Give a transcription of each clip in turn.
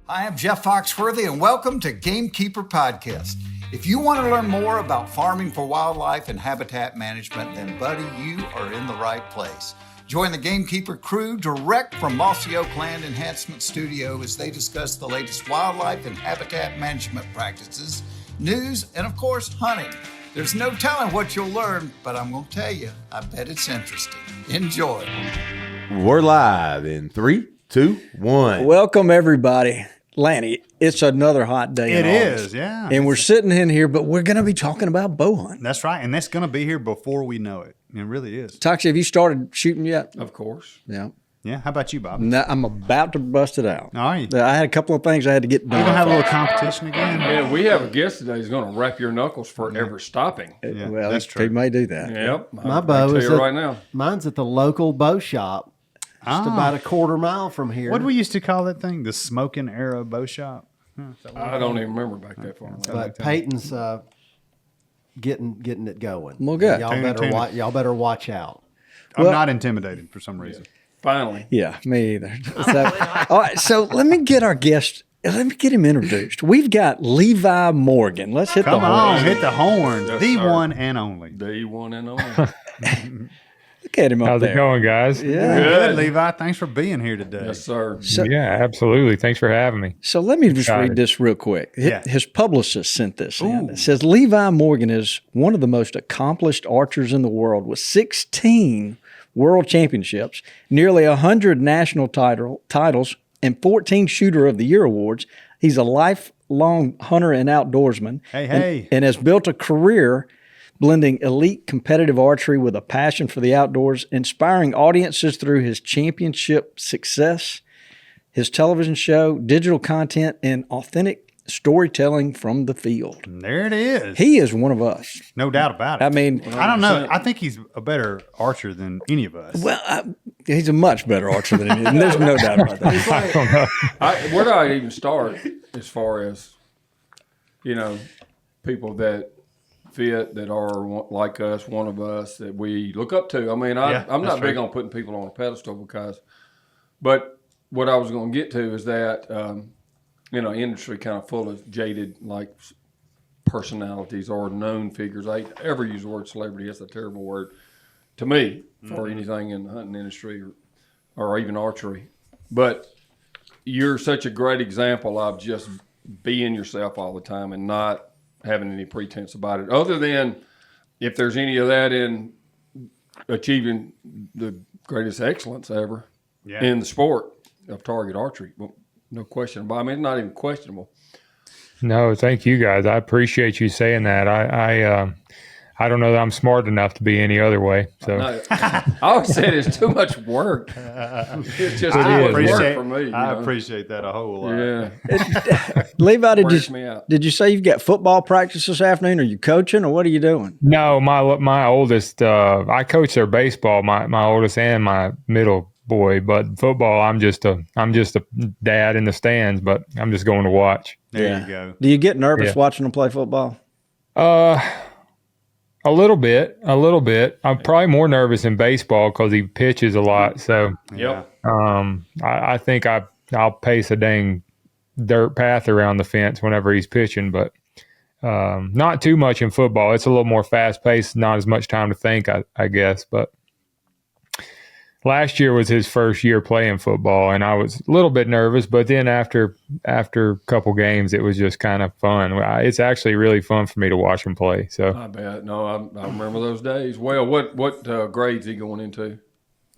I am Jeff Foxworthy, and welcome to Gamekeeper Podcast. If you want to learn more about farming for wildlife and habitat management, then, buddy, you are in the right place. Join the Gamekeeper crew direct from Mossy Oak Land Enhancement Studio as they discuss the latest wildlife and habitat management practices, news, and, of course, hunting. There's no telling what you'll learn, but I'm going to tell you, I bet it's interesting. Enjoy. We're live in 3, 2, 1. Welcome, everybody. Lanny, it's another hot day. It is, yeah. And we're sitting in here, but we're going to be talking about bow hunting. That's right. And that's going to be here before we know it. It really is. Toxie, have you started shooting yet? Of course. Yeah. Yeah. How about you, Bob? No, I'm about to bust it out. All right. I had a couple of things I had to get done. We're going to have a little competition again. Yeah, we have a guest today who's going to wrap your knuckles forever stopping. Yeah, Well, that's true. he may do that. Yep. My bow is right now. Mine's at the local bow shop, just about a quarter mile from here. What did we used to call that thing? The Smoking Arrow Bow Shop? I don't even remember back that far. But Peyton's getting it going. Well, good. Y'all better watch out. I'm not intimidated for some reason. Finally. Yeah, me either. So, all right, so let me get our guest. Let me get him introduced. We've got Levi Morgan. Let's hit Come the on, horn. hit the horn. Yes, The sir. one and only. The one and only. Look at him up How's there. it going, guys? Yeah. Good, Levi. Thanks for being here today. Yes, sir. Yeah, absolutely. Thanks for having me. So let me just Got read it. this real quick. Yeah. His publicist sent this in. It says, Levi Morgan is one of the most accomplished archers in the world with 16 world championships, nearly 100 national titles, and 14 Shooter of the Year awards. He's a lifelong hunter and outdoorsman. And has built a career blending elite competitive archery with a passion for the outdoors, inspiring audiences through his championship success, his television show, digital content, and authentic storytelling from the field. There it is. He is one of us. No doubt about it. I mean, I don't know. I think he's a better archer than any of us. well, he's a much better archer than me, and there's no doubt about that. Where do I even start as far as, people that fit, that are like us, one of us, that we look up to? I mean, I'm not big on putting people on a pedestal but what I was going to get to is that, industry kind of full of jaded, like, personalities or known figures. I ever use the word celebrity. That's a terrible word to me for anything in the hunting industry or even archery. But you're such a great example of just being yourself all the time and not having any pretense about it, other than if there's any of that in achieving the greatest excellence ever in the sport of target archery. Well, no question about it. I mean, it's not even questionable. No, thank you guys. I appreciate you saying that. I don't know that I'm smart enough to be any other way. So No, I always said it's too much work. It's just too much work for me. I appreciate that a whole lot. Yeah. Levi, Wears me out. did you say you've got football practice this afternoon? Are you coaching, or what are you doing? no, my oldest, I coach their baseball. My oldest and my middle boy, but football, I'm just a dad in the stands, but I'm just going to watch. There you go. Do you get nervous watching them play football? A little bit. I'm probably more nervous in baseball because he pitches a lot. So, Yep. I think I'll pace a dang dirt path around the fence whenever he's pitching, but not too much in football. It's a little more fast paced, not as much time to think, I guess. But last year was his first year playing football, and I was a little bit nervous. But then after a couple games, it was just kind of fun. It's actually really fun for me to watch him play. So I bet. No, I remember those days. Well, what grades he going into?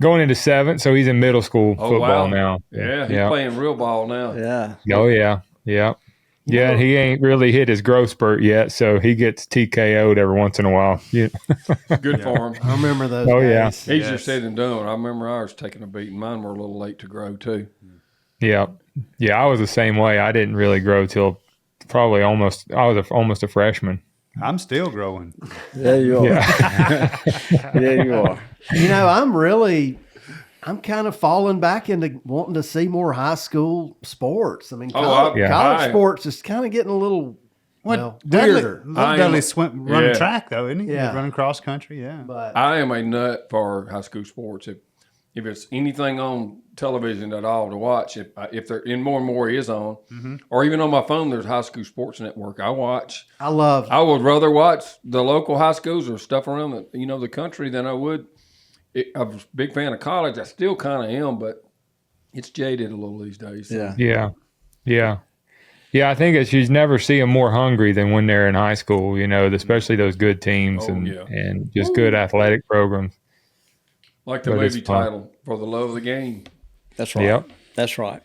going into 7th, so he's in middle school football now. Yeah, he's playing real ball now. Yeah. Oh yeah. Yeah, he ain't really hit his growth spurt yet, so he gets TKO'd every once in a while. Yeah. Good for him. I remember those days. days. Easier said than done. I remember ours taking a beating. Mine were a little late to grow too. Yeah, I was the same way. I didn't really grow till probably I was almost a freshman. I'm still growing. Yeah, you are. Yeah. Yeah, you are. You know, I'm kind of falling back into wanting to see more high school sports. I mean, college sports is kind of getting a little weirder. Dudley's running track, though, isn't he? Yeah. He's running cross country, yeah. But I am a nut for high school sports. if it's anything on television at all to watch, if they're in more and more is on, or even on my phone, there's High School Sports Network. I would rather watch the local high schools or stuff around the country than I would. I'm a big fan of college. I still kind of am, but it's jaded a little these days. So. Yeah, I think you never see them more hungry than when they're in high school, especially those good teams and just good athletic programs. Like the movie title, For the Love of the Game. That's right. Yep. That's right.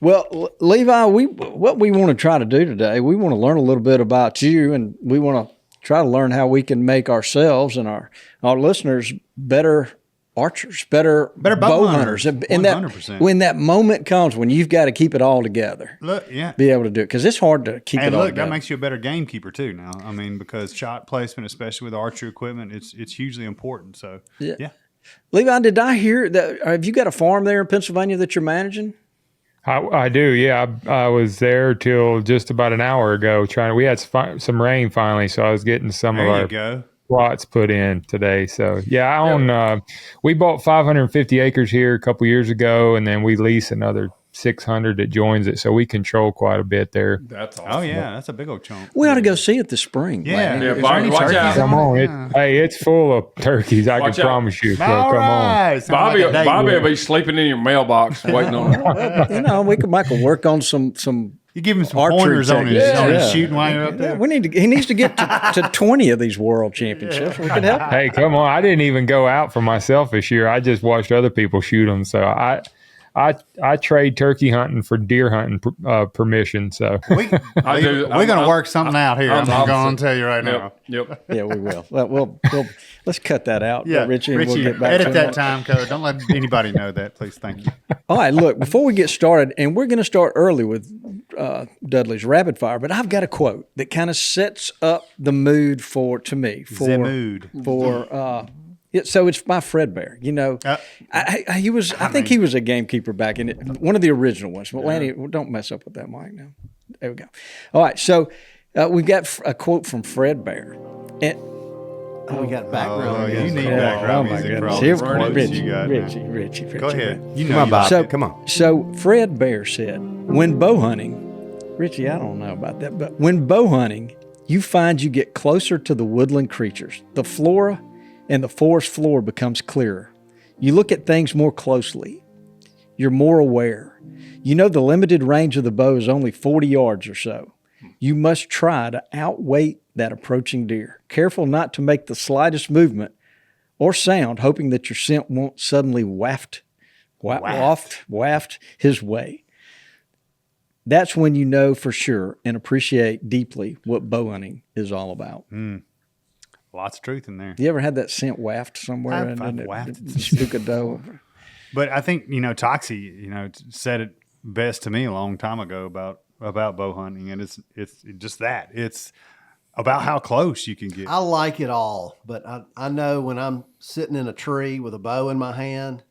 Well, Levi, what we want to try to do today, we want to learn a little bit about you, and we want to try to learn how we can make ourselves and our listeners better archers, better bow hunters. And 100%. When that moment comes when you've got to keep it all together, be able to do it, because it's hard to keep it all together. That makes you a better gamekeeper too now. I mean, because shot placement, especially with archery equipment, it's hugely important. So, yeah. Levi, did I hear that? Have you got a farm there in Pennsylvania that you're managing? I do, yeah. I was there till just about an hour ago. We had some rain finally, so I was getting some of our plots put in today. So yeah, I own. We bought 550 acres here a couple years ago, and then we lease another 600 that joins it. So we control quite a bit there. That's awesome. Oh yeah, that's a big old chunk. We ought to go see it this spring. Yeah, Bobby, watch out. Come on, it's full of turkeys. I can promise you. So come on, Bobby will be sleeping in your mailbox waiting on it. We could work on some. You give him some pointers on his shooting while you're up there. He needs to get to 20 of these world championships. We could help. Hey, come on! I didn't even go out for myself this year. I just watched other people shoot them. So I trade turkey hunting for deer hunting permission. So we're going to work something out here. I'm going to tell you right now. Yep. Yeah, we will. We'll let's cut that out. Yeah, Richie, we'll get back edit to that time code. Don't let anybody know that, please. Thank you. All right, look, before we get started, and we're going to start early with Dudley's rapid fire, but I've got a quote that kind of sets up the mood so it's by Fred Bear. I think he was a gamekeeper back in it, one of the original ones. But Lanny, don't mess up with that mic now. There we go. All right, so we've got a quote from Fred Bear. And we got background. You need background music for all these quotes you got. Richie. Go ahead. Come on. So Fred Bear said, when bow hunting, Richie, I don't know about that, but when bow hunting, you find you get closer to the woodland creatures, the flora, and the forest floor becomes clearer. You look at things more closely. You're more aware. You know the limited range of the bow is only 40 yards or so. You must try to outweight that approaching deer, careful not to make the slightest movement or sound, hoping that your scent won't suddenly waft his way. That's when you know for sure and appreciate deeply what bow hunting is all about. Lots of truth in there. You ever had that scent waft somewhere? I've wafted Stucado. But I think, Toxie, said it best to me a long time ago about bow hunting, and it's just that. It's about how close you can get. I like it all, but I know when I'm sitting in a tree with a bow in my hand,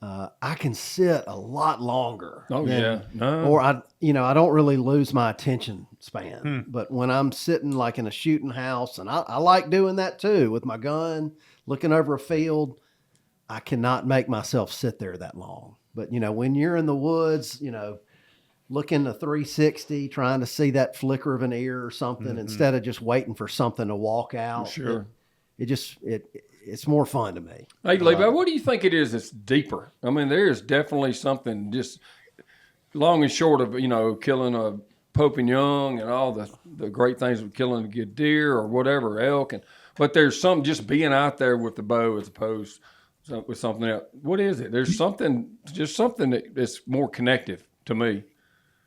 I can sit a lot longer. Oh, yeah. No. Or I don't really lose my attention span. But when I'm sitting like in a shooting house, and I like doing that too with my gun, looking over a field, I cannot make myself sit there that long. But, when you're in the woods, looking to 360, trying to see that flicker of an ear or something instead of just waiting for something to walk out. Sure. It's more fun to me. Hey, Levi, what do you think it is that's deeper? I mean, there's definitely something just long and short of, killing a Pope and Young and all the great things of killing a good deer or whatever, elk. But there's something just being out there with the bow as opposed with something else. What is it? There's something that's more connective to me.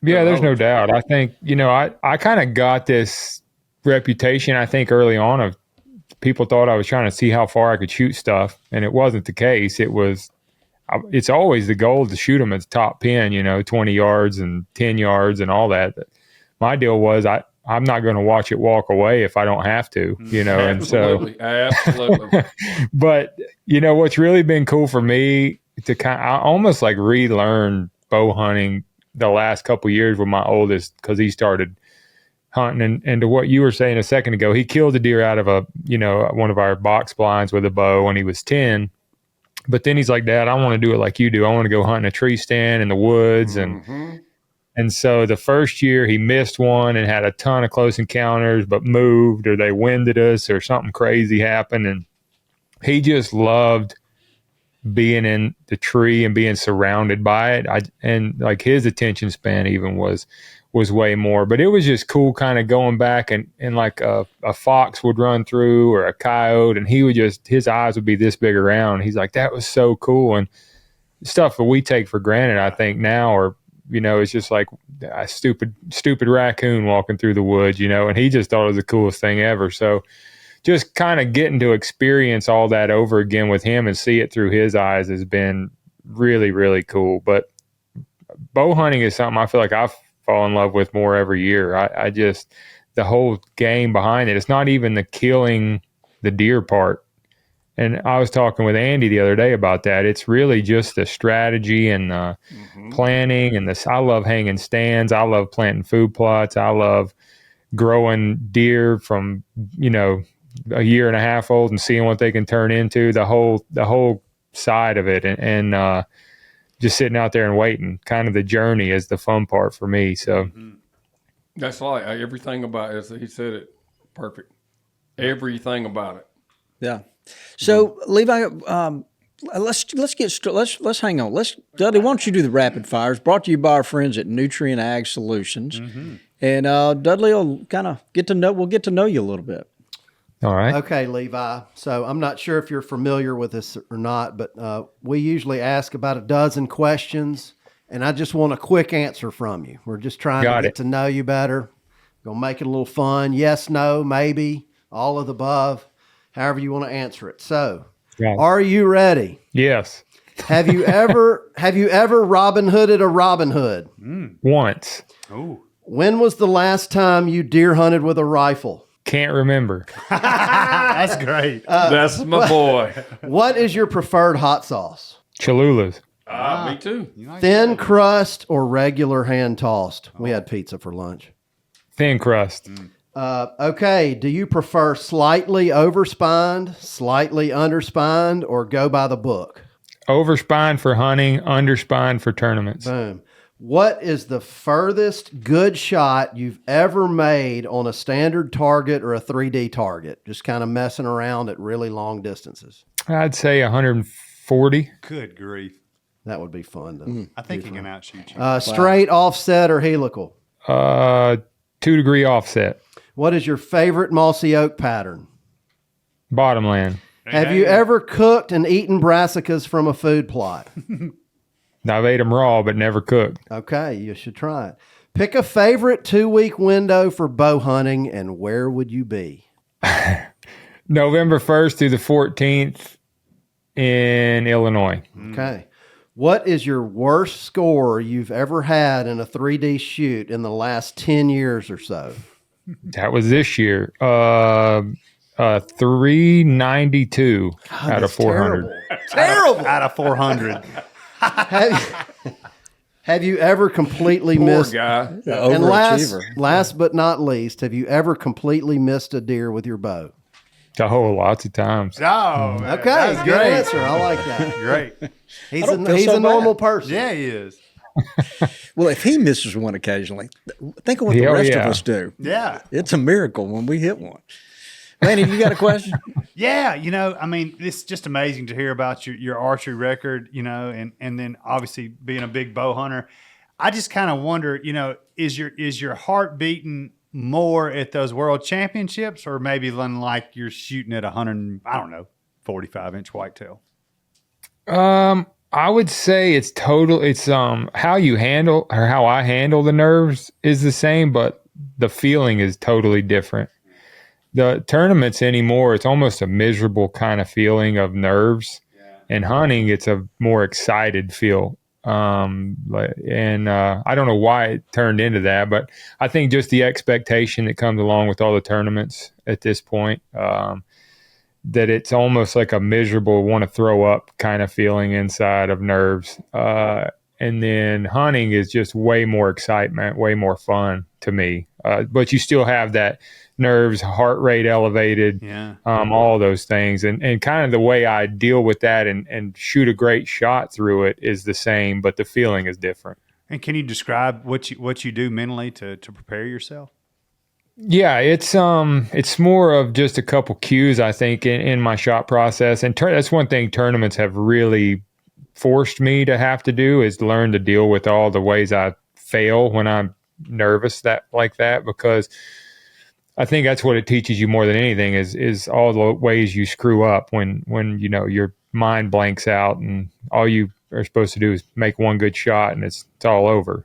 Yeah, there's no doubt. I think, I kind of got this reputation, I think, early on of people thought I was trying to see how far I could shoot stuff, and it wasn't the case. It's always the goal to shoot them at the top pin, 20 yards and 10 yards and all that. My deal was I'm not going to watch it walk away if I don't have to, Absolutely. But, what's really been cool for me I almost like relearn bow hunting the last couple of years with my oldest, because he started hunting, and to what you were saying a second ago, he killed a deer out of one of our box blinds with a bow when he was 10. But then he's like, Dad, I want to do it like you do. I want to go hunt in a tree stand in the woods. And so the first year he missed one and had a ton of close encounters, but moved, or they winded us, or something crazy happened. And he just loved being in the tree and being surrounded by it. And like his attention span even was way more, but it was just cool kind of going back and like a fox would run through, or a coyote, and he would his eyes would be this big around. He's like, that was so cool. And stuff that we take for granted, I think now, or, it's just like a stupid raccoon walking through the woods, and he just thought it was the coolest thing ever. So just kind of getting to experience all that over again with him and see it through his eyes has been really, really cool. But bow hunting is something I feel like I've fall in love with more every year. I just, the whole game behind it, it's not even the killing the deer part. And I was talking with Andy the other day about that. It's really just the strategy and planning and this. I love hanging stands. I love planting food plots. I love growing deer from, a year and a half old and seeing what they can turn into, the whole side of it. And just sitting out there and waiting, kind of the journey is the fun part for me. So that's like everything about it. He said it perfect. Everything about it. Yeah. So Levi, let's hang on. Dudley, why don't you do the rapid fires? Brought to you by our friends at Nutrient Ag Solutions, and Dudley will kind of we'll get to know you a little bit. All right. Okay, Levi. So I'm not sure if you're familiar with this or not, but we usually ask about a dozen questions, and I just want a quick answer from you. We're just trying to get to know you better. Gonna make it a little fun. Yes, no, maybe, all of the above. However you want to answer it. So, Are you ready? Yes. Have you ever Robin Hooded a Robin Hood? Once. Oh. When was the last time you deer hunted with a rifle? Can't remember. That's great. That's my boy. What is your preferred hot sauce? Cholulas. Me too. Thin crust or regular hand tossed? We had pizza for lunch. Thin crust. Okay. Do you prefer slightly overspined, slightly underspined, or go by the book? Overspined for hunting, underspined for tournaments. Boom. What is the furthest good shot you've ever made on a standard target or a 3D target? Just kind of messing around at really long distances. I'd say 140. Good grief. That would be fun. I think he can outshoot you. Straight, offset, or helical? 2-degree offset. What is your favorite mossy oak pattern? Bottomland. Have you ever cooked and eaten brassicas from a food plot? I've ate them raw, but never cooked. Okay, you should try it. Pick a favorite 2-week window for bow hunting, and where would you be? November 1st through the 14th in Illinois. Okay. What is your worst score you've ever had in a 3D shoot in the last 10 years or so? That was this year. 392 out of 400. Terrible. Out of 400. Have you ever completely Poor missed? guy. And last but not least, have you ever completely missed a deer with your bow? Oh, lots of times. Oh, man. Okay, That's good great. answer. I like that. Great. He's so a normal bad. person. Yeah, he is. Well, if he misses one occasionally, think of what the Yeah, rest of yeah. us do. Yeah. It's a miracle when we hit one. Lanny, you got a question? Yeah, it's just amazing to hear about your archery record, and then obviously being a big bow hunter. I just kind of wonder, is your heart beating more at those world championships, or maybe like you're shooting at 45-inch whitetail? I would say it's how you handle, or how I handle the nerves is the same, but the feeling is totally different. The tournaments anymore, it's almost a miserable kind of feeling of nerves. And hunting, it's a more excited feel. I don't know why it turned into that, but I think just the expectation that comes along with all the tournaments at this point, that it's almost like a miserable, want to throw up kind of feeling inside of nerves. And then hunting is just way more excitement, way more fun. to me. But you still have that nerves, heart rate elevated, all those things. And kind of the way I deal with that and shoot a great shot through it is the same, but the feeling is different. And can you describe what you do mentally to prepare yourself? Yeah, it's more of just a couple cues, I think, in my shot process. And that's one thing tournaments have really forced me to have to do, is learn to deal with all the ways I fail when I'm nervous like that, because I think that's what it teaches you more than anything is all the ways you screw up when your mind blanks out and all you are supposed to do is make one good shot and it's all over,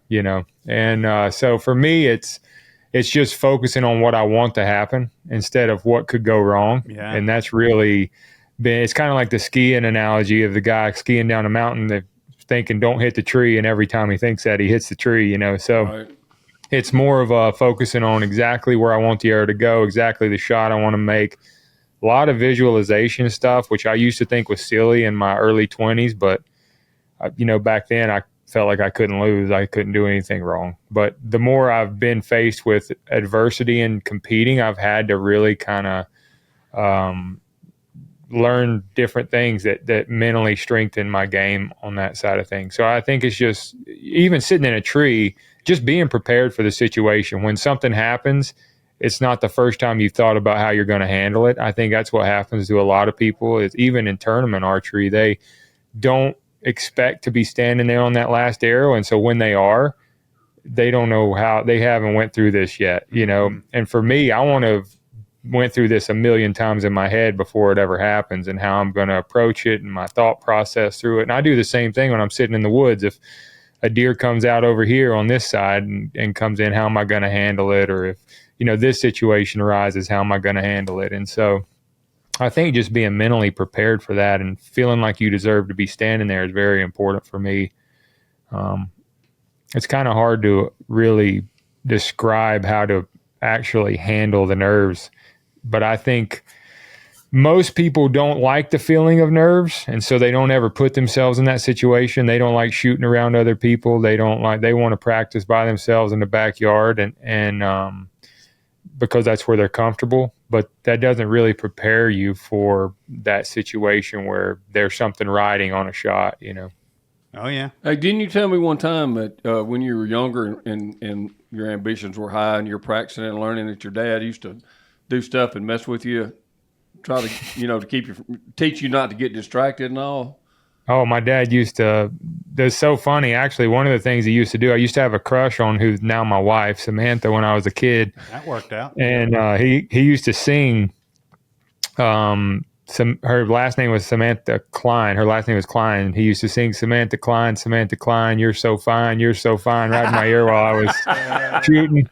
And so for me, it's just focusing on what I want to happen instead of what could go wrong. Yeah. And that's really it's kind of like the skiing analogy of the guy skiing down a mountain that thinking don't hit the tree, and every time he thinks that, he hits the tree, So right. It's more of a focusing on exactly where I want the arrow to go, exactly the shot I want to make. A lot of visualization stuff, which I used to think was silly in my early 20s, but back then I felt like I couldn't lose. I couldn't do anything wrong. But the more I've been faced with adversity and competing, I've had to really kind of learn different things that mentally strengthen my game on that side of things. So I think it's just, even sitting in a tree, just being prepared for the situation. When something happens, it's not the first time you've thought about how you're going to handle it. I think that's what happens to a lot of people, is even in tournament archery, they don't expect to be standing there on that last arrow. And so when they are, they don't know how, they haven't went through this yet, And for me, I want to went through this a million times in my head before it ever happens, and how I'm going to approach it and my thought process through it. And I do the same thing when I'm sitting in the woods. If a deer comes out over here on this side and comes in, how am I going to handle it? Or if, this situation arises, how am I going to handle it? And so I think just being mentally prepared for that and feeling like you deserve to be standing there is very important for me. It's kind of hard to really describe how to actually handle the nerves, but I think most people don't like the feeling of nerves, and so they don't ever put themselves in that situation. They don't like shooting around other people. They want to practice by themselves in the backyard, and because that's where they're comfortable. But that doesn't really prepare you for that situation where there's something riding on a shot, Oh yeah. Hey, didn't you tell me one time that when you were younger and your ambitions were high and you're practicing and learning, that your dad used to do stuff and mess with you, try to to teach you not to get distracted and all? Oh, my dad used to. That's so funny. Actually, one of the things he used to do, I used to have a crush on who's now my wife, Samantha, when I was a kid. That worked out. And he used to sing. Her last name was Samantha Klein. Her last name was Klein. He used to sing Samantha Klein, you're so fine, right in my ear while I was shooting.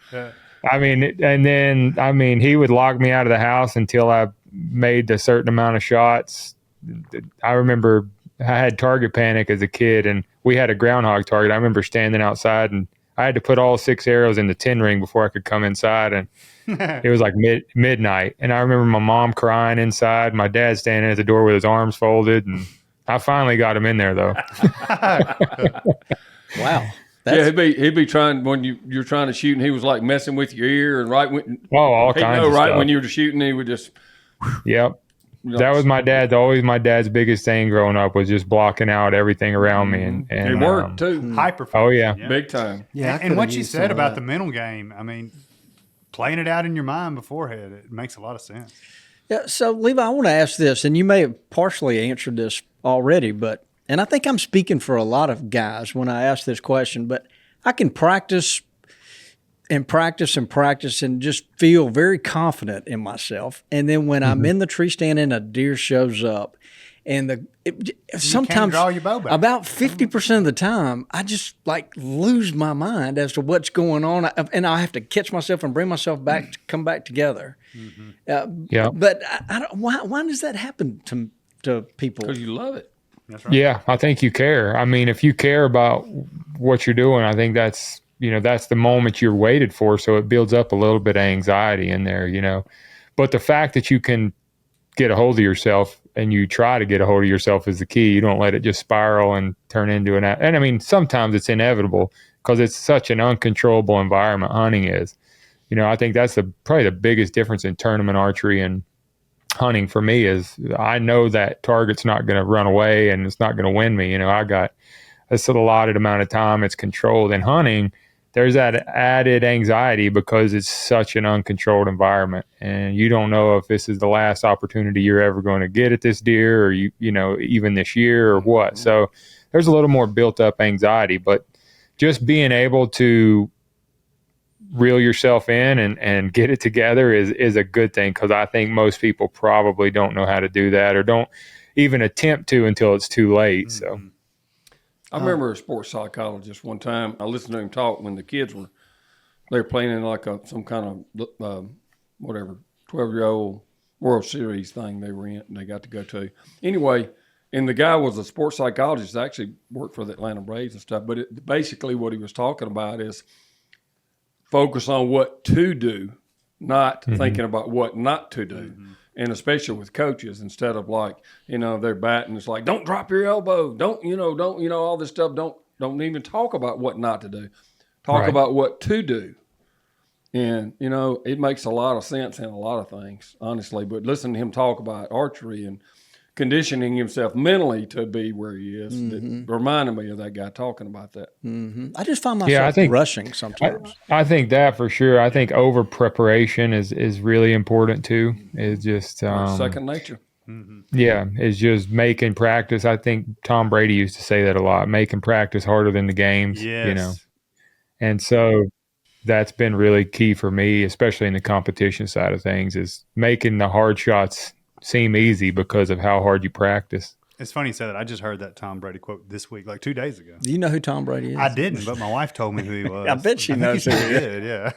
He would lock me out of the house until I made a certain amount of shots. I remember I had target panic as a kid, and we had a groundhog target. I remember standing outside, and I had to put all 6 arrows in the 10 ring before I could come inside, and it was like midnight. And I remember my mom crying inside, my dad standing at the door with his arms folded, and I finally got him in there, though. Wow. He'd be trying when you're trying to shoot, and he was like messing with your ear, and all kinds of stuff. When you were shooting, he would just. Yep. That was always my dad's biggest thing growing up, was just blocking out everything around me. And it worked too. Hyper. Oh yeah. Big time. Yeah. And what you said about the mental game, playing it out in your mind beforehand, it makes a lot of sense. Yeah. So Levi, I want to ask this, and you may have partially answered this already, and I think I'm speaking for a lot of guys when I ask this question, but I can practice and just feel very confident in myself. And then when I'm in the tree stand and a deer shows up, and sometimes draw your bow back. About 50% of the time, I just lose my mind as to what's going on, and I have to catch myself and bring myself back to come back together. Yeah. But I don't. Why does that happen to people? Because you love it. That's right. Yeah, I think you care. If you care about what you're doing, I think that's the moment you're waited for. So it builds up a little bit of anxiety in there, But the fact that you can get a hold of yourself, and you try to get a hold of yourself, is the key. You don't let it just spiral and turn into and sometimes it's inevitable. because it's such an uncontrollable environment hunting is. I think that's probably the biggest difference in tournament archery and hunting for me is I know that target's not going to run away and it's not going to win me. I got a allotted amount of time. It's controlled. In hunting, there's that added anxiety because it's such an uncontrolled environment, and you don't know if this is the last opportunity you're ever going to get at this deer, or even this year or what. So there's a little more built up anxiety, but just being able to reel yourself in and get it together is a good thing, because I think most people probably don't know how to do that, or don't even attempt to until it's too late. So I remember a sports psychologist one time. I listened to him talk when the kids they were playing in like some kind of 12-year-old World Series thing they were in, and they got to go to. Anyway, and the guy was a sports psychologist, actually worked for the Atlanta Braves and stuff. But basically what he was talking about is focus on what to do, not thinking about what not to do. And especially with coaches, instead of like, they're batting, it's like, don't drop your elbow. Don't all this stuff. Don't even talk about what not to do. Talk about what to do. And, it makes a lot of sense in a lot of things, honestly. But listen to him talk about archery and conditioning himself mentally to be where he is. It reminded me of that guy talking about that. I just find myself rushing sometimes. I think that for sure. I think over preparation is really important too. It's just second nature. Yeah, it's just making practice. I think Tom Brady used to say that a lot, making practice harder than the games. Yes. And so that's been really key for me, especially in the competition side of things, is making the hard shots seem easy because of how hard you practice. It's funny you said that. I just heard that Tom Brady quote this week, like 2 days ago. Do you know who Tom Brady is? I didn't, but my wife told me who he was. I bet she knows who he is. Yeah.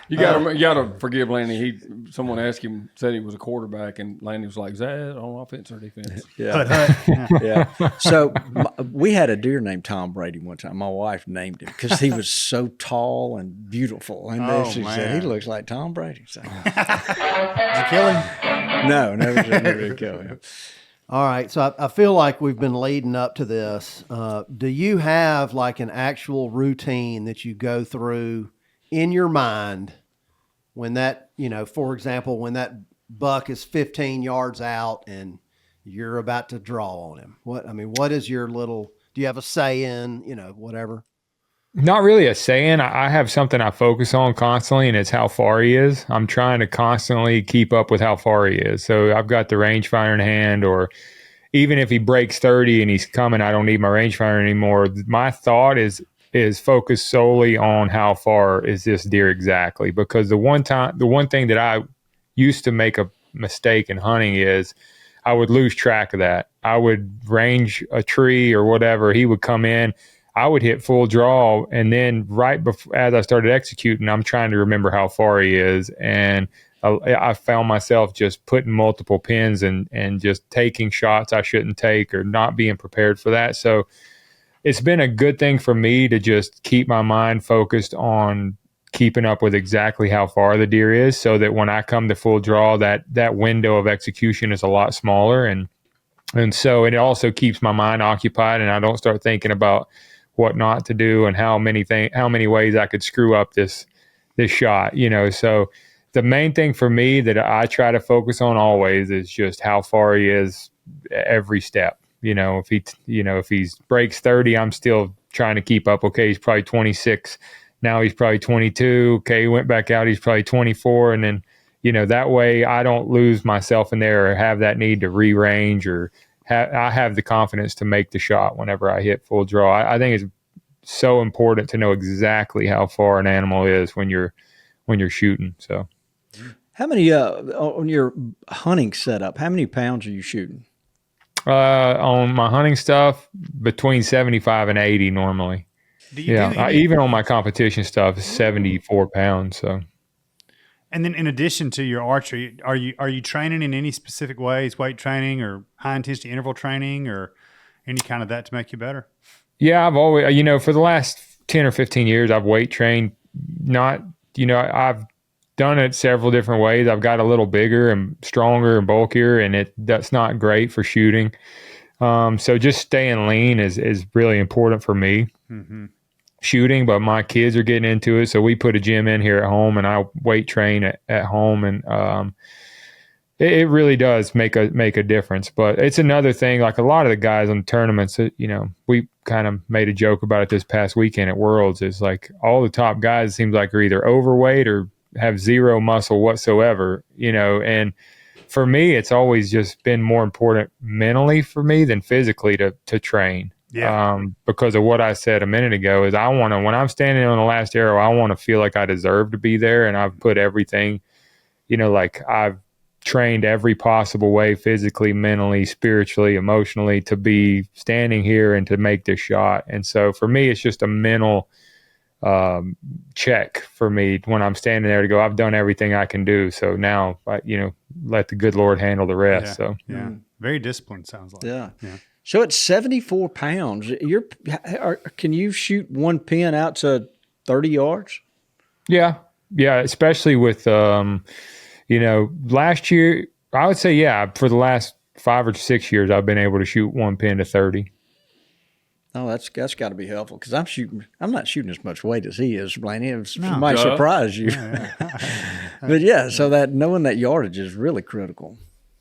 You gotta forgive Lanny. Someone asked him, said he was a quarterback, and Lanny was like, "Is that on offense or defense?" Yeah. So we had a deer named Tom Brady one time. My wife named him because he was so tall and beautiful, and then she said he looks like Tom Brady. So. Did you kill him? No, never did kill him. All right, so I feel like we've been leading up to this. Do you have like an actual routine that you go through in your mind when that, for example, when that buck is 15 yards out and you're about to draw on him? What is your do you have a say-in, whatever? Not really a saying. I have something I focus on constantly, and it's how far he is. I'm trying to constantly keep up with how far he is. So I've got the rangefinder in hand, or even if he breaks 30 and he's coming, I don't need my rangefinder anymore. My thought is focused solely on how far is this deer exactly. Because the one thing that I used to make a mistake in hunting is I would lose track of that. I would range a tree or whatever. He would come in. I would hit full draw, and then right before, as I started executing, I'm trying to remember how far he is, and I found myself just putting multiple pins and just taking shots I shouldn't take, or not being prepared for that. So it's been a good thing for me to just keep my mind focused on keeping up with exactly how far the deer is, so that when I come to full draw, that window of execution is a lot smaller, and so it also keeps my mind occupied, and I don't start thinking about what not to do and how many ways I could screw up this shot, So the main thing for me that I try to focus on always is just how far he is every step. If he breaks 30, I'm still trying to keep up. Okay, he's probably 26. Now he's probably 22. Okay, he went back out. He's probably 24. And then, that way I don't lose myself in there or have that need to re-range, or I have the confidence to make the shot whenever I hit full draw. I think it's so important to know exactly how far an animal is when you're shooting. So, how many on your hunting setup? How many pounds are you shooting? On my hunting stuff, between 75 and 80 normally. Even on my competition stuff, it's 74 pounds. So. And then, in addition to your archery, are you training in any specific ways, weight training or high intensity interval training, or any kind of that to make you better? Yeah, I've always, for the last 10 or 15 years, I've weight trained. I've done it several different ways. I've got a little bigger and stronger and bulkier, and that's not great for shooting. So just staying lean is really important for me. Mm-hmm. shooting, but my kids are getting into it. So we put a gym in here at home, and I weight train at home, and it really does make a difference. But it's another thing. Like a lot of the guys on tournaments, we kind of made a joke about it this past weekend at Worlds. Is like all the top guys, it seems like, are either overweight or have zero muscle whatsoever. And for me, it's always just been more important mentally for me than physically to train. Yeah. Because of what I said a minute ago is when I'm standing on the last arrow, I want to feel like I deserve to be there. And I've put everything, like I've trained every possible way, physically, mentally, spiritually, emotionally, to be standing here and to make this shot. And so for me, it's just a mental check for me when I'm standing there to go, I've done everything I can do. So now, let the good Lord handle the rest. Yeah. So yeah, very disciplined, sounds like. Yeah. Yeah. So at 74 pounds, can you shoot one pin out to 30 yards? Yeah, especially with last year, I would say, for the last 5 or 6 years, I've been able to shoot one pin to 30. Oh, that's got to be helpful because I'm not shooting as much weight as he is, Blaney. It No. might surprise you. But so that knowing that yardage is really critical.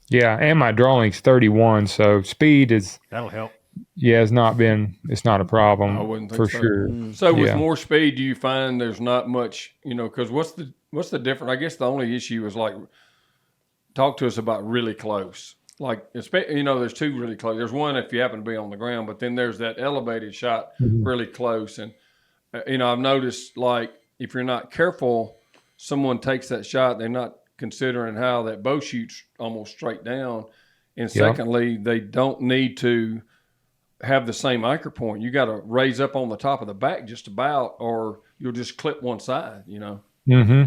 Yeah, and my draw length's 31, so speed That'll help. Yeah, it's not a problem. I wouldn't think for so. sure. So with more speed, do you find there's not much, because what's the difference? I guess the only issue is talk to us about really close. There's two really close. There's one if you happen to be on the ground, but then there's that elevated shot really close. And, I've noticed if you're not careful, someone takes that shot, they're not considering how that bow shoots almost straight down. And secondly, they don't need to have the same anchor point. You got to raise up on the top of the back just about, or you'll just clip one side, Mm-hmm.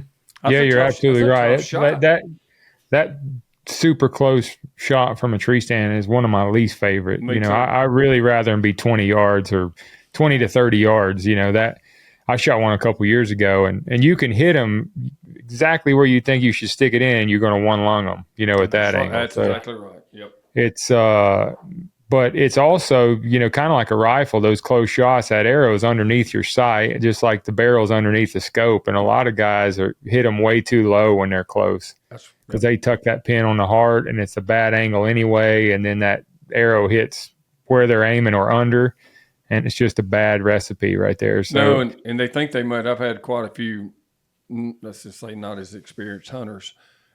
Yeah, you're absolutely right. That super close shot from a tree stand is one of my least favorite. Me too. I really rather them be 20 yards or 20 to 30 yards. That I shot one a couple years ago, and you can hit them exactly where you think you should stick it in. You're going to one lung them, at that angle. That's exactly right. Yep. It's but it's also, kind of like a rifle, those close shots, that arrow is underneath your sight, just like the barrel's underneath the scope. And a lot of guys hit them way too low when they're close because they tuck that pin on the heart and it's a bad angle anyway. And then that arrow hits where they're aiming or under, and it's just a bad recipe right there. So, no, and they think they might. I've had quite a few, let's just say not as experienced hunters.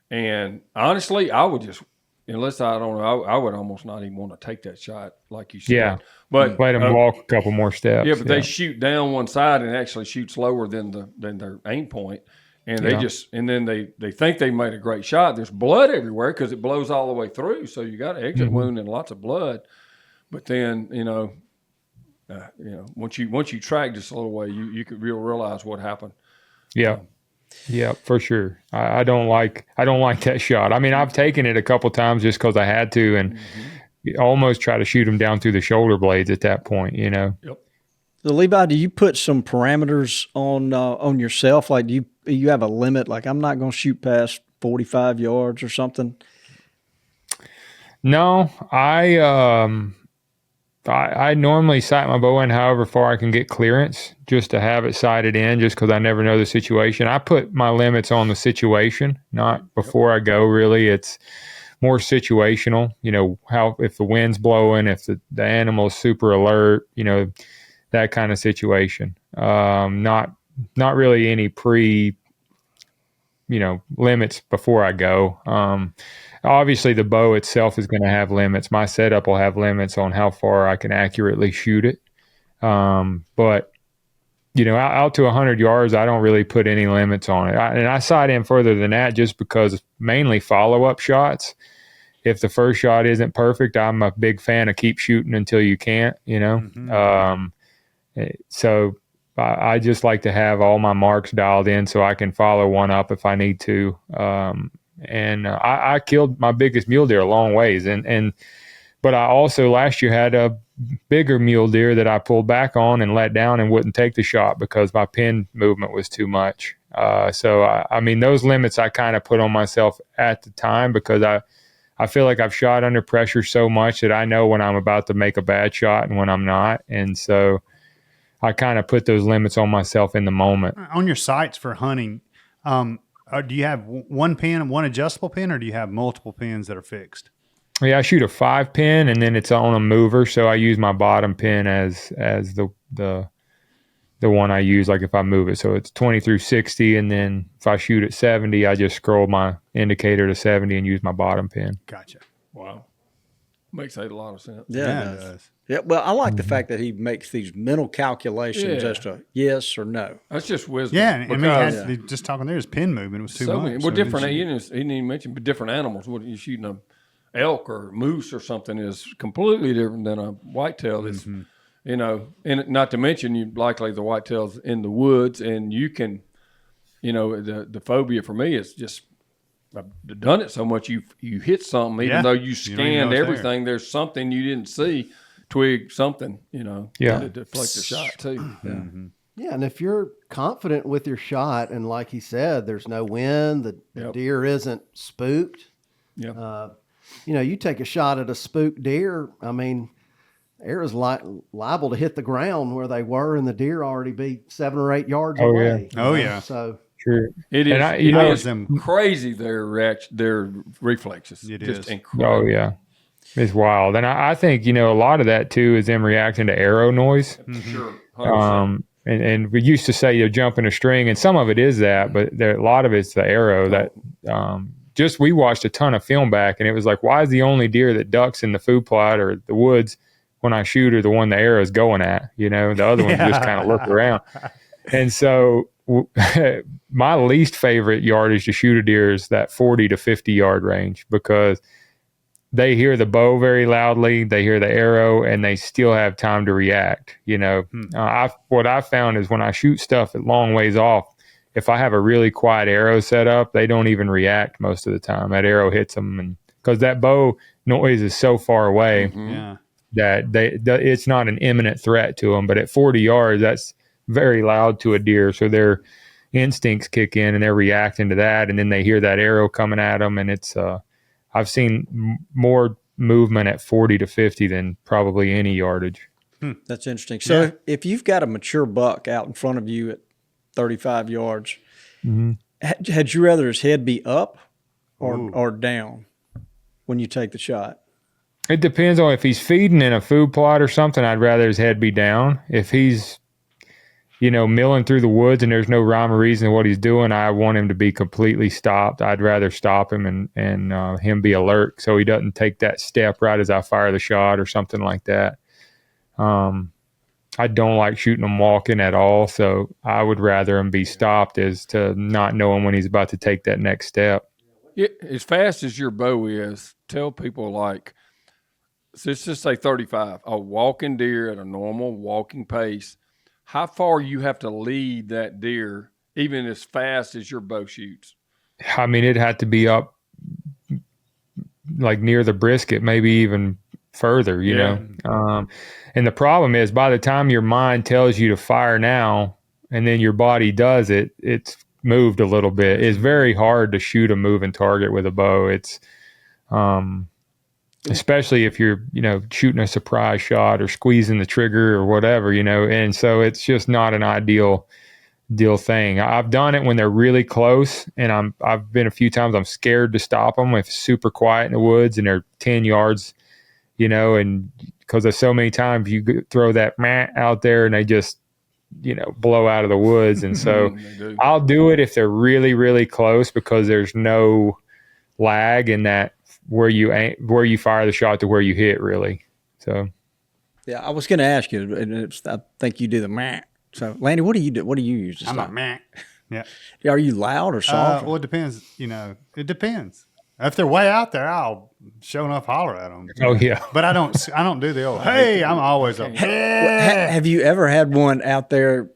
And honestly, I would just, unless I don't know, I would almost not even want to take that shot, like you said. Yeah, but let them walk a couple more steps. Yeah, but they shoot down one side and actually shoots lower than their aim point, and then they think they made a great shot. There's blood everywhere because it blows all the way through, so you got an exit wound and lots of blood. But then once you track just a little way, you could realize what happened. Yeah. Yeah, for sure. I don't like that shot. I mean, I've taken it a couple times just because I had to, and almost try to shoot them down through the shoulder blades at that point. Yep. So Levi, do you put some parameters on yourself? Like, do you have a limit? Like, I'm not going to shoot past 45 yards or something. No, I normally sight my bow in however far I can get clearance just to have it sighted in, just because I never know the situation. I put my limits on the situation, not before I go, really. It's more situational, how if the wind's blowing, if the animal's super alert, that kind of situation. Not really any limits before I go. Obviously, the bow itself is going to have limits. My setup will have limits on how far I can accurately shoot it. But, out to 100 yards, I don't really put any limits on it. And I sight in further than that just because mainly follow-up shots. If the first shot isn't perfect, I'm a big fan of keep shooting until you can't, So I just like to have all my marks dialed in so I can follow one up if I need to. And I killed my biggest mule deer a long ways. But I also last year had a bigger mule deer that I pulled back on and let down and wouldn't take the shot because my pin movement was too much. So those limits I kind of put on myself at the time because I feel like I've shot under pressure so much that I know when I'm about to make a bad shot and when I'm not. And so I kind of put those limits on myself in the moment. On your sights for hunting, do you have one pin, one adjustable pin, or do you have multiple pins that are fixed? Yeah, I shoot a 5-pin and then it's on a mover. So I use my bottom pin as the one I use, like if I move it. So it's 20 through 60. And then if I shoot at 70, I just scroll my indicator to 70 and use my bottom pin. Gotcha. Wow. Makes a lot of sense. Yeah, it does. Yeah, well, I like the fact that he makes these mental calculations as to yes or no. That's just wisdom. Yeah, and I mean, just talking there, his pin movement was too much. Well, different. He didn't even mention different animals. What you shooting a elk or moose or something is completely different than a whitetail. That's you know, and not to mention you likely the whitetails in the woods, and you can, you know, the phobia for me is just I've done it so much you hit something even though you scanned everything. There's something you didn't see, twig something, you know, to deflect the shot too. Yeah, and if you're confident with your shot, and like he said, there's no wind, the deer isn't spooked. Yeah. You know, you take a shot at a spooked deer. I mean, arrow's liable to hit the ground where they were, and the deer already be 7 or 8 yards away. Yeah. Oh yeah. So true. It is. And You know, it's crazy. Their reflexes. It just is incredible. Oh yeah, it's wild. And I think, you know, a lot of that too is them reacting to arrow noise. Sure. 100%. And we used to say you jump in a string, and some of it is that, but a lot of it's the arrow that. Just we watched a ton of film back, and it was like, why is the only deer that ducks in the food plot or the woods when I shoot are the one the arrow is going at? You know, the other ones just kind of look around. And so my least favorite yardage to shoot a deer is that 40 to 50 yard range, because they hear the bow very loudly, they hear the arrow, and they still have time to react. You know, what I found is when I shoot stuff at long ways off, if I have a really quiet arrow set up, they don't even react most of the time. That arrow hits them, and because that bow noise is so far away that it's not an imminent threat to them. But at 40 yards, that's very loud to a deer, so their instincts kick in and they're reacting to that, and then they hear that arrow coming at them, and it's I've seen more movement at 40 to 50 than probably any yardage. That's interesting. So if you've got a mature buck out in front of you at 35 yards, had you rather his head be up or down when you take the shot? It depends on if he's feeding in a food plot or something. I'd rather his head be down. If he's, you know, milling through the woods and there's no rhyme or reason to what he's doing, I want him to be completely stopped. I'd rather stop him and him be alert so he doesn't take that step right as I fire the shot or something like that. I don't like shooting him walking at all, so I would rather him be stopped as to not knowing when he's about to take that next step. Yeah, as fast as your bow is, tell people like, so let's just say 35, a walking deer at a normal walking pace, how far you have to lead that deer, even as fast as your bow shoots? I mean, it'd have to be up like near the brisket, maybe even further, you know. And the problem is, by the time your mind tells you to fire now and then your body does it, it's moved a little bit. It's very hard to shoot a moving target with a bow. It's especially if you're, you know, shooting a surprise shot or squeezing the trigger or whatever, you know. And so it's just not an ideal thing. I've done it when they're really close, and I've been a few times I'm scared to stop them if it's super quiet in the woods and they're 10 yards, you know, and because there's so many times you throw that meh out there and they just, you know, blow out of the woods. And so I'll do it if they're really, really close, because there's no lag in that where you fire the shot to where you hit, really. So yeah, I was going to ask you, and I think you do the meh. So Landy, what do you do? What do you use to stop? I'm a meh. Yeah. Are you loud or soft? Well, it depends. You know, it depends. If they're way out there, I'll sure enough holler at them. Oh yeah, but I don't do the old hey. I'm always up. Have you ever had one out there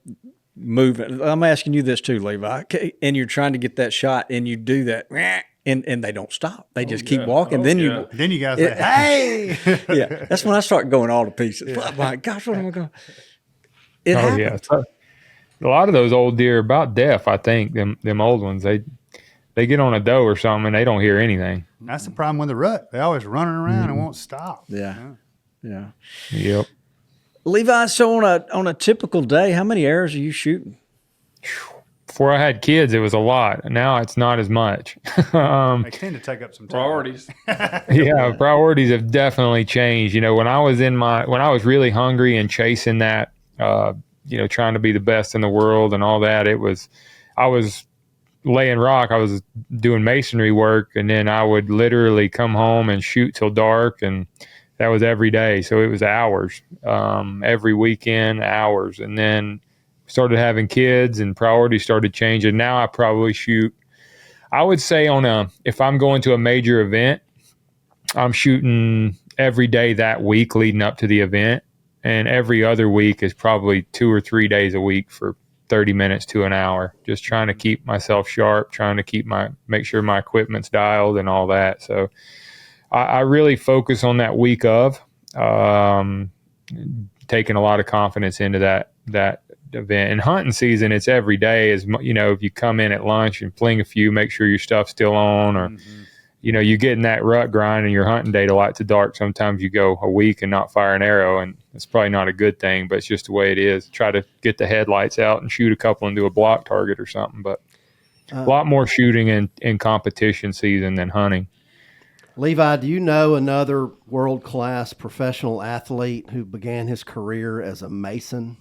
moving? I'm asking you this too, Levi. And you're trying to get that shot, and you do that, and they don't stop. They just keep walking. Then you guys say, hey. Yeah, that's when I start going all to pieces. Oh my gosh, what am I going? It happens. Yeah. A lot of those old deer are about deaf. I think them old ones, they get on a doe or something and they don't hear anything. That's the problem with the rut. They always running around and won't stop. Yeah. Yep. Levi, so on a typical day, how many arrows are you shooting? Before I had kids, it was a lot. Now it's not as much. They tend to take up some time. Priorities. Yeah, priorities have definitely changed. When I was when I was really hungry and chasing that, trying to be the best in the world and all that, I was laying rock. I was doing masonry work, and then I would literally come home and shoot till dark, and that was every day. So it was hours, every weekend, hours. And then started having kids and priorities started changing. Now I probably shoot, I would say if I'm going to a major event, I'm shooting every day that week leading up to the event. And every other week is probably 2 or 3 days a week for 30 minutes to an hour, just trying to keep myself sharp, trying to make sure my equipment's dialed and all that. So I really focus on that week of, taking a lot of confidence into that event. And hunting season, it's every day. If you come in at lunch and fling a few, make sure your stuff's still on, or you get in that rut grind and your hunting day to light to dark. Sometimes you go a week and not fire an arrow, and it's probably not a good thing, but it's just the way it is. Try to get the headlights out and shoot a couple and do a block target or something. But a lot more shooting in competition season than hunting. Levi, do you know another world-class professional athlete who began his career as a mason?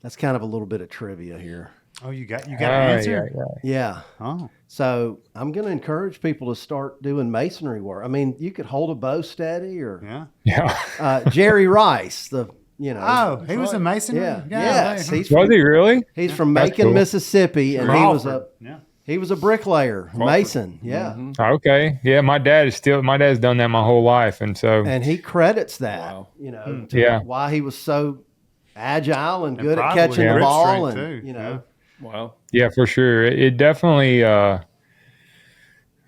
That's kind of a little bit of trivia here. Oh, you got an answer? Yeah. Oh. So I'm going to encourage people to start doing masonry work. I mean, you could hold a bow steady, or Jerry Rice, Oh, he was a mason. Yeah. Yes. He's Was he really? He's from Macon, cool. Mississippi, and he was a bricklayer, mason. Yeah. Mm-hmm. Okay. Yeah, my dad's done that my whole life, and so And he credits that, to why he was so agile and good at catching the ball, and Wow. Yeah, for sure. It definitely,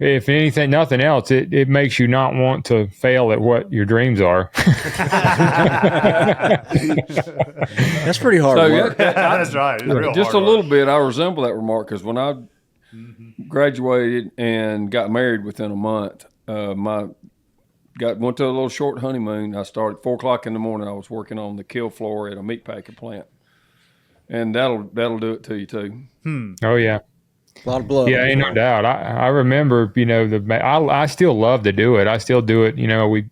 if anything, nothing else, it makes you not want to fail at what your dreams are. That's pretty hard work. That's right. It's real Just a hard little work. bit, I resemble that remark, because when I graduated and got married within a month, went to a little short honeymoon. I started at 4 o'clock in the morning. I was working on the kill floor at a meat packing plant, and that'll do it to you too. Oh yeah. A lot of blood. Yeah, ain't no doubt. I remember, I still love to do it. I still do it. We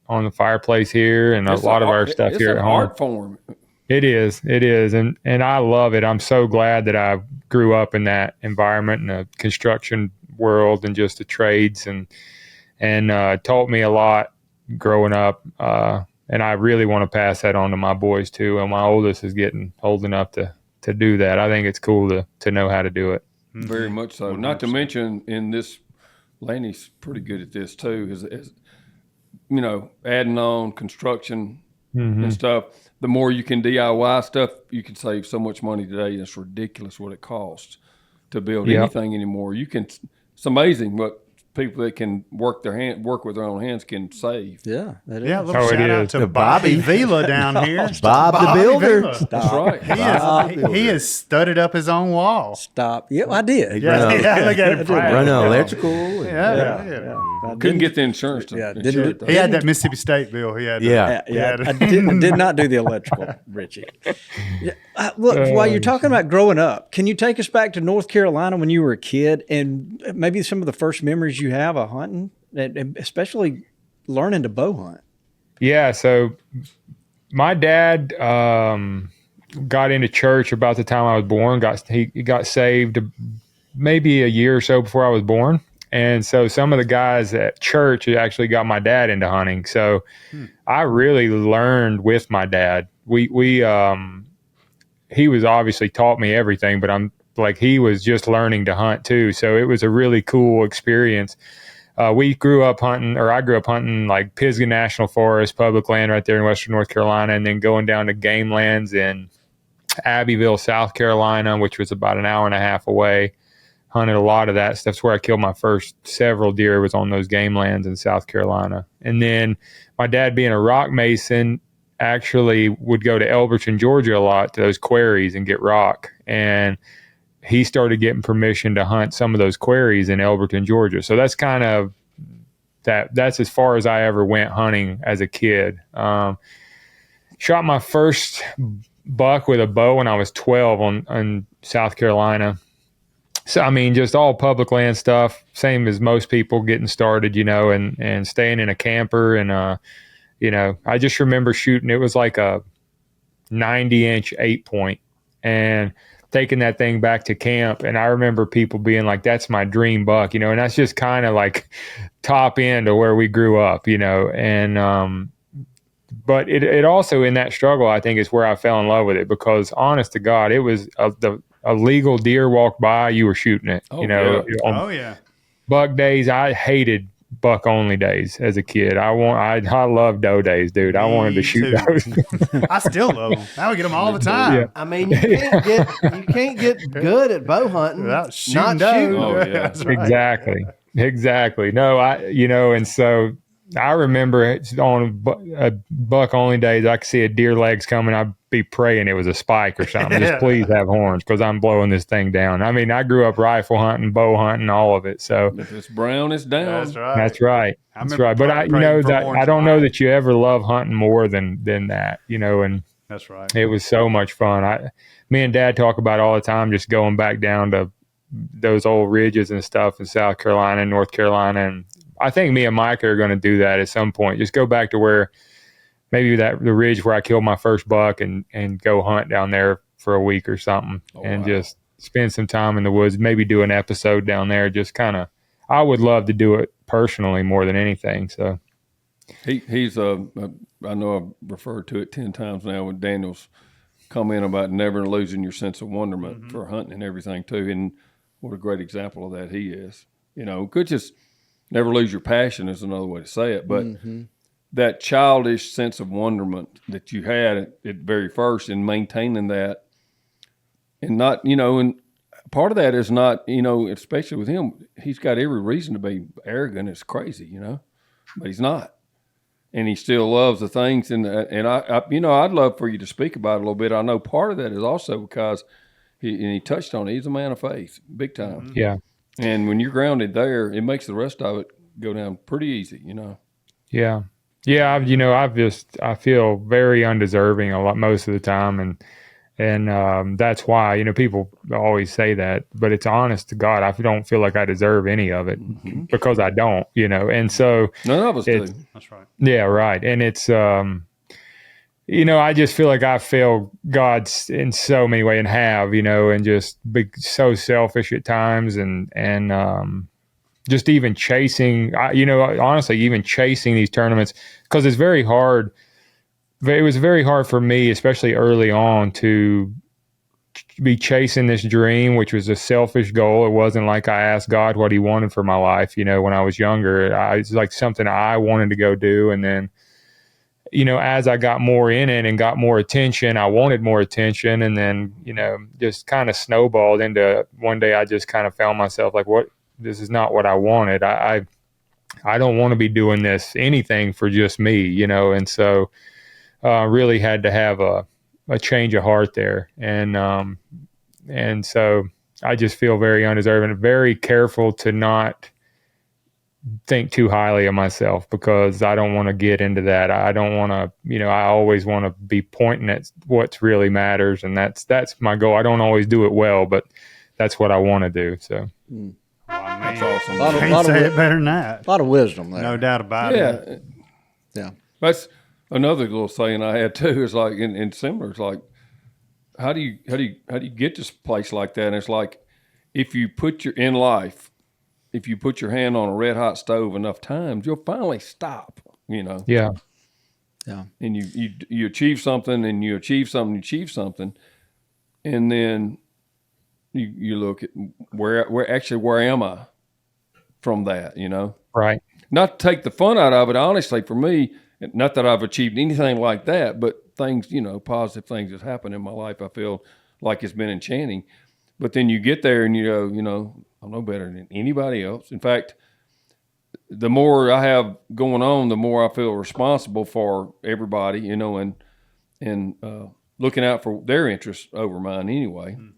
on the fireplace here, and a lot of our stuff here at home. Art form. It is, and I love it. I'm so glad that I grew up in that environment, in the construction world, and just the trades, and taught me a lot growing up. And I really want to pass that on to my boys too. And my oldest is getting old enough to do that. I think it's cool to know how to do it. Very much so. 100%. Not to mention, in this, Laney's pretty good at this too. Is adding on construction and stuff. The more you can DIY stuff, you can save so much money today. It's ridiculous what it costs to build anything anymore. It's amazing what people that can work with their own hands can save. Yeah, that is. Yeah, a little shout out to Bobby Vila down here. Bob the Builder. Vila. That's right. He has studded up his own wall. Stop. Yeah, I did. Yeah, look at him. Running electrical. Yeah. Couldn't get the insurance to insure it, though. He had that Mississippi State bill. He had. I did not do the electrical, Richie. Look, while you're talking about growing up, can you take us back to North Carolina when you were a kid, and maybe some of the first memories you have of hunting, and especially learning to bow hunt? Yeah, so my dad got into church about the time I was born. He got saved maybe a year or so before I was born. And so some of the guys at church actually got my dad into hunting. So I really learned with my dad. He was obviously taught me everything, but he was just learning to hunt too. So it was a really cool experience. I grew up hunting like Pisgah National Forest, public land right there in western North Carolina, and then going down to game lands in Abbeville, South Carolina, which was about an hour and a half away. Hunted a lot of that stuff. That's where I killed my first several deer, was on those game lands in South Carolina. And then my dad, being a rock mason, actually would go to Elberton, Georgia a lot, to those quarries and get rock. And he started getting permission to hunt some of those quarries in Elberton, Georgia. So that's kind of that's as far as I ever went hunting as a kid. shot my first buck with a bow when I was 12 on South Carolina. So, I mean, just all public land stuff, same as most people getting started, and staying in a camper. And, I just remember shooting, it was like a 90-inch 8-point, and taking that thing back to camp. And I remember people being like, that's my dream buck, and that's just kind of like top end of where we grew up, and, but it also, in that struggle, I think is where I fell in love with it, because honest to God, it was a legal deer walked by, you were shooting it. Yeah. Buck days, I hated buck only days as a kid. I love doe days, dude. I wanted to shoot those. I still love them. I would get them all the time. Yeah. I mean, you can't get good at bow hunting without shooting not doe. shooting. Oh, yeah. That's right. Exactly. No, and so I remember on a buck only days, I could see a deer legs coming. I'd be praying it was a spike or something. Just please have horns, because I'm blowing this thing down. I mean, I grew up rifle hunting, bow hunting, all of it. So If it's brown, it's down. That's right. that's right. That's right. But I I don't know that you ever love hunting more than that, and That's right. it was so much fun. Me and Dad talk about it all the time, just going back down to those old ridges and stuff in South Carolina and North Carolina. And I think me and Micah are going to do that at some point. Just go back to where maybe the ridge where I killed my first buck and go hunt down there for a week or something, just spend some time in the woods, maybe do an episode down there. Just kind of, I would love to do it personally more than anything. So He's I know I've referred to it 10 times now with Daniel's comment about never losing your sense of wonderment for hunting and everything too. And what a great example of that he is. Could just never lose your passion is another way to say it. But that childish sense of wonderment that you had at very first, and maintaining that, and not, and part of that is not, especially with him, he's got every reason to be arrogant. It's crazy, but he's not. And he still loves the things. And I I'd love for you to speak about it a little bit. I know part of that is also because he touched on it. He's a man of faith, big time. yeah. And when you're grounded there, it makes the rest of it go down pretty easy, Yeah. Yeah. I feel very undeserving most of the time. And that's why, people always say that, but it's honest to God. I don't feel like I deserve any of it because I don't, and so none of us do. That's right. Yeah. Right. And it's, I just feel like I failed God in so many ways and have, and just be so selfish at times and just even chasing, honestly, even chasing these tournaments, because it's very hard. It was very hard for me, especially early on, to be chasing this dream, which was a selfish goal. It wasn't like I asked God what he wanted for my life, when I was younger. It's like something I wanted to go do. And then, as I got more in it and got more attention, I wanted more attention. And then, just kind of snowballed into one day I just kind of found myself like, this is not what I wanted. I don't want to be doing anything for just me, and so really had to have a change of heart there. And so I just feel very undeserving, very careful to not think too highly of myself, because I don't want to get into that. I don't want to, I always want to be pointing at what really matters. And that's my goal. I don't always do it well, but that's what I want to do. So. That's awesome. Can't say it better than that. A lot of wisdom there. No doubt about it. Yeah. That's another little saying I had too. Is like, and similar. It's like, how do you get to a place like that? And it's like, if you put your hand on a red hot stove enough times, you'll finally stop. Yeah. Yeah. And you achieve something, and you achieve something, and then you look at where am I from that? Right. Not to take the fun out of it, honestly, for me, not that I've achieved anything like that, but things, positive things that happen in my life, I feel like it's been enchanting. But then you get there and you go, I'm no better than anybody else. In fact, the more I have going on, the more I feel responsible for everybody, and looking out for their interests over mine anyway. Mm-hmm.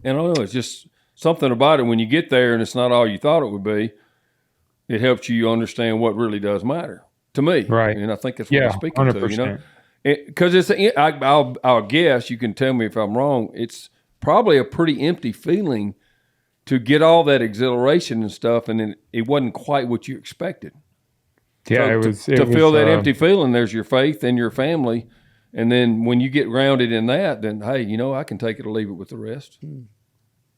And I don't know, it's just something about it when you get there and it's not all you thought it would be. It helps you understand what really does matter to me. Right. And I think that's what I'm speaking 100%. to, Because I'll guess, you can tell me if I'm wrong, it's probably a pretty empty feeling to get all that exhilaration and stuff, and then it wasn't quite what you expected. Yeah, so to feel that empty feeling, there's your faith and your family, and then when you get grounded in that, then hey, I can take it or leave it with the rest.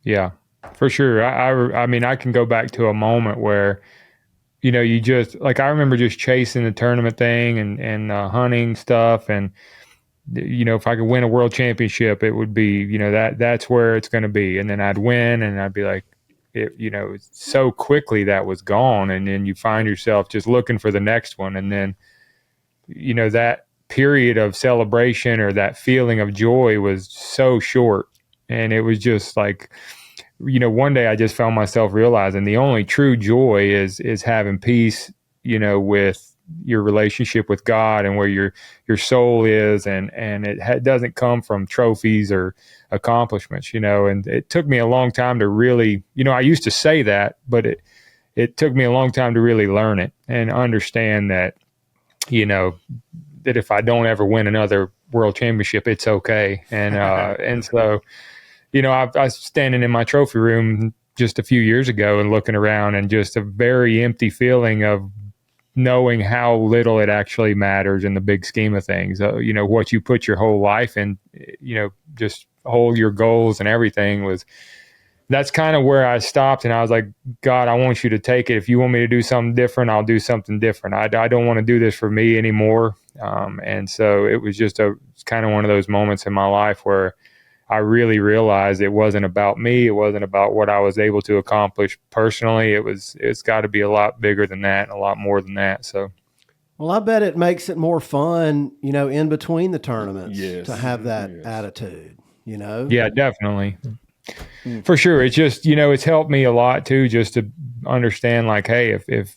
Yeah, for sure. I mean, I can go back to a moment where, you just like, I remember just chasing the tournament thing and hunting stuff, and if I could win a world championship, it would be, that's where it's going to be. And then I'd win and I'd be like, so quickly that was gone. And then you find yourself just looking for the next one. And then, that period of celebration or that feeling of joy was so short. And it was just like, one day I just found myself realizing the only true joy is having peace, with your relationship with God and where your soul is, and it doesn't come from trophies or accomplishments, and it took me a long time to really, I used to say that, but it took me a long time to really learn it and understand that, that if I don't ever win another world championship, it's okay. And and so, I was standing in my trophy room just a few years ago and looking around, and just a very empty feeling of knowing how little it actually matters in the big scheme of things. What you put your whole life in, just hold your goals and everything that's kind of where I stopped. And I was like, God, I want you to take it. If you want me to do something different, I'll do something different. I don't want to do this for me anymore. And so it was just it's kind of one of those moments in my life where I really realized it wasn't about me. It wasn't about what I was able to accomplish personally. It's got to be a lot bigger than that, and a lot more than that. So, well, I bet it makes it more fun, in between the tournaments to have that attitude, Yeah, definitely. For sure. It's just, it's helped me a lot too, just to understand like, hey, if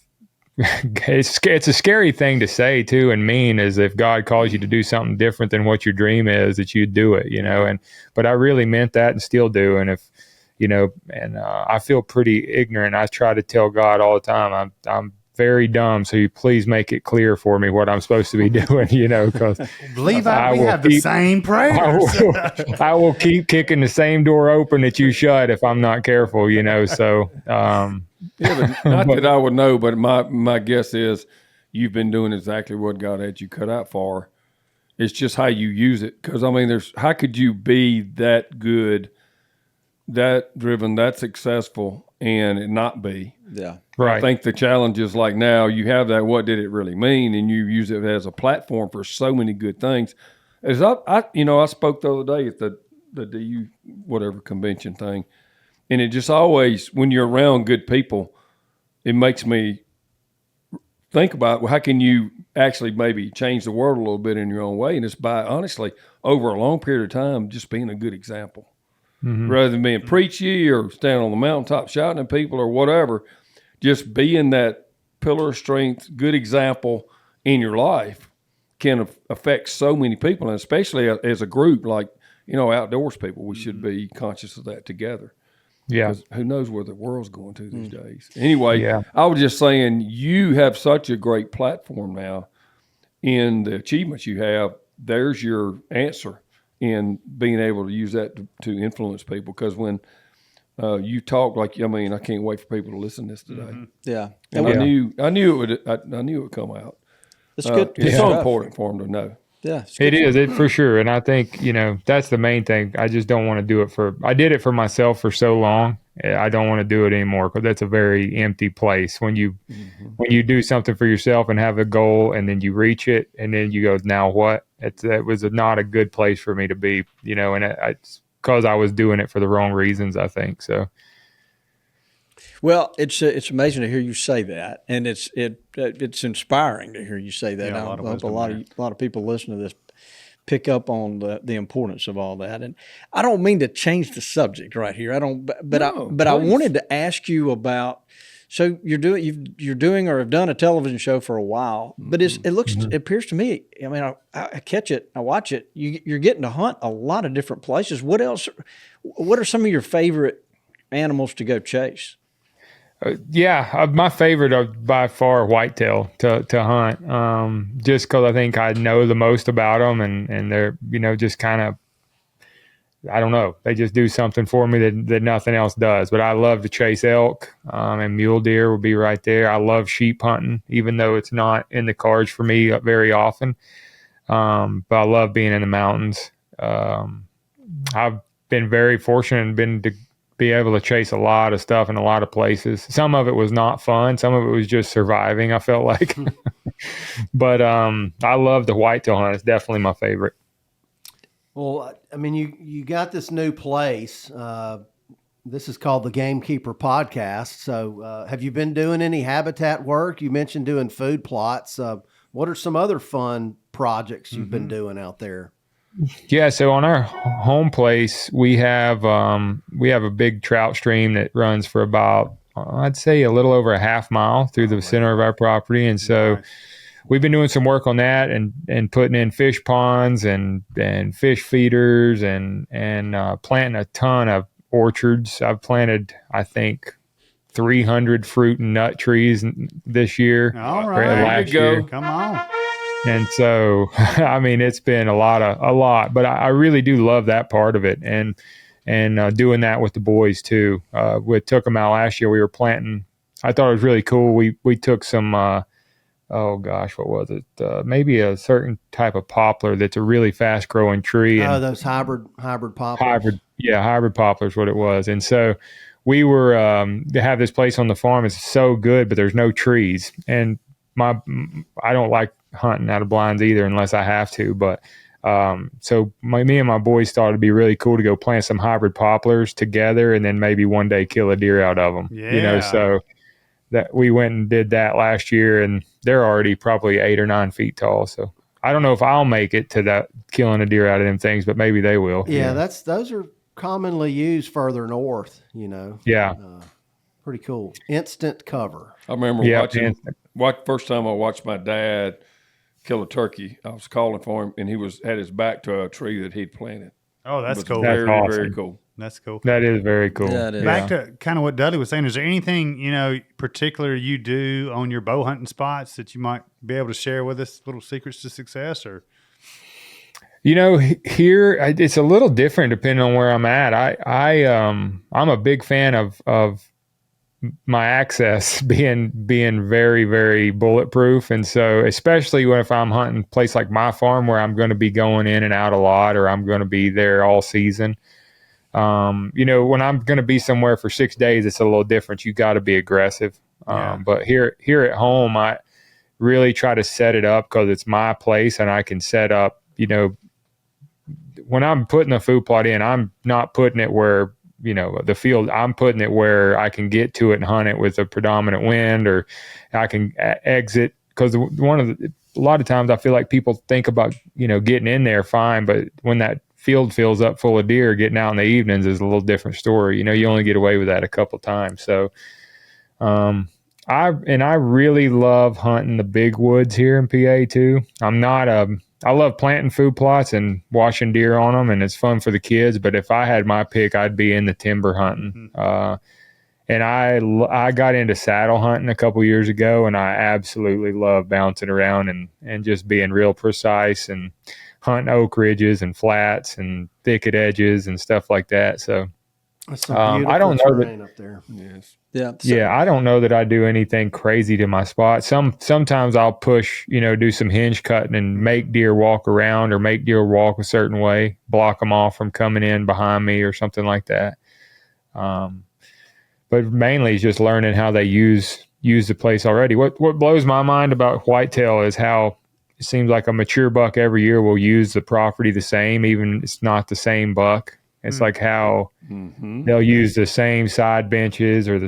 it's a scary thing to say too, and mean, is if God calls you to do something different than what your dream is, that you do it, but I really meant that and still do. And if, I feel pretty ignorant. I try to tell God all the time, I'm very dumb. So you please make it clear for me what I'm supposed to be doing, because Levi, we have the same prayers. I will keep kicking the same door open that you shut if I'm not careful, so, yeah, but not that I would know, but my guess is you've been doing exactly what God had you cut out for. It's just how you use it. Because, how could you be that good, that driven, that successful, and it not be? Yeah. Right. I think the challenge is like now you have that, what did it really mean? And you use it as a platform for so many good things. As I spoke the other day at the DU whatever convention thing, and it just always, when you're around good people, it makes me think about, well, how can you actually maybe change the world a little bit in your own way? And it's by, honestly, over a long period of time, just being a good example. Mm-hmm. Rather than being preachy or standing on the mountaintop shouting at people or whatever, just being that pillar of strength, good example in your life can affect so many people, and especially as a group, like, outdoors people, we should be conscious of that together. Yeah. Who knows where the world's going to these days. Anyway, I was just saying, you have such a great platform now in the achievements you have. There's your answer in being able to use that to influence people. Because when you talk, like, I can't wait for people to listen to this today. Mm-hmm. Yeah. And I knew it would come out. It's good. It's so important for them to know. Yeah, it is for sure. And I think, that's the main thing. I just don't want to do it I did it for myself for so long. I don't want to do it anymore, because that's a very empty place. When you do something for yourself and have a goal, and then you reach it, and then you go, now what? That was not a good place for me to be, and it's because I was doing it for the wrong reasons, I think. So. Well, it's amazing to hear you say that, and it's inspiring to hear you say that. Yeah, I hope a lot of people listening to this pick up on the importance of all that. And I don't mean to change the subject right here. I wanted to ask you about. So you're doing or have done a television show for a while, but it appears to me. I catch it, I watch it. You're getting to hunt a lot of different places. What else? What are some of your favorite animals to go chase? My favorite are by far whitetail to hunt. Just because I think I know the most about them, and they're just kind of, I don't know, they just do something for me that nothing else does. But I love to chase elk, and mule deer will be right there. I love sheep hunting, even though it's not in the cards for me very often. But I love being in the mountains. I've been very fortunate and been to be able to chase a lot of stuff in a lot of places. Some of it was not fun. Some of it was just surviving, I felt like. But I love the whitetail hunt. It's definitely my favorite. Well, I mean, you got this new place. This is called the Gamekeeper Podcast. So have you been doing any habitat work? You mentioned doing food plots. What are some other fun projects you've been doing out there? Yeah, so on our home place, we have a big trout stream that runs for about, I'd say, a little over a half mile through the center of our property, and so we've been doing some work on that and putting in fish ponds and fish feeders and planting a ton of orchards. I've planted, I think, 300 fruit and nut trees this year. All right, last year. Come on. And so, I mean, it's been a lot, but I really do love that part of it. And doing that with the boys too. We took them out last year. We were planting. I thought it was really cool. We took some, oh gosh, what was it? Maybe a certain type of poplar that's a really fast growing tree. Oh, those hybrid poplars. Hybrid poplar is what it was. And so we were, to have this place on the farm is so good, but there's no trees. And I don't like hunting out of blinds either unless I have to, but so me and my boys thought it'd be really cool to go plant some hybrid poplars together and then maybe one day kill a deer out of them. So that we went and did that last year, and they're already probably 8 or 9 feet tall. So I don't know if I'll make it to that killing a deer out of them things, but maybe they will. Yeah, those are commonly used further north, Yeah. Pretty cool. Instant cover. I remember first time I watched my dad kill a turkey. I was calling for him, and he had his back to a tree that he'd planted. Oh, that's cool. That's very, awesome. very cool. That's cool. That is very cool. Yeah, it is. Back to kind of what Dudley was saying, is there anything, particular you do on your bow hunting spots that you might be able to share with us, little secrets to success? Or here it's a little different depending on where I'm at. I'm a big fan of my access being very, very bulletproof. And so especially if I'm hunting a place like my farm where I'm going to be going in and out a lot, or I'm going to be there all season. When I'm going to be somewhere for 6 days, it's a little different. You got to be aggressive. But here at home, I really try to set it up because it's my place and I can set up, when I'm putting a food plot in, I'm not putting it where, the field, I'm putting it where I can get to it and hunt it with a predominant wind, or I can exit. Because a lot of times I feel like people think about, getting in there fine, but when that field fills up full of deer, getting out in the evenings is a little different story. You only get away with that a couple times. So, I really love hunting the big woods here in PA too. I love planting food plots and watching deer on them, and it's fun for the kids. But if I had my pick, I'd be in the timber hunting. And I got into saddle hunting a couple years ago, and I absolutely love bouncing around and just being real precise and hunting oak ridges and flats and thicket edges and stuff like that. So that's some I don't know terrain up there. Yes. Yeah. I don't know that I do anything crazy to my spot. Sometimes I'll push, do some hinge cutting and make deer walk around, or make deer walk a certain way, block them off from coming in behind me or something like that. But mainly it's just learning how they use the place already. What blows my mind about whitetail is how it seems like a mature buck every year will use the property the same, even it's not the same buck. It's like how they'll use the same side benches, or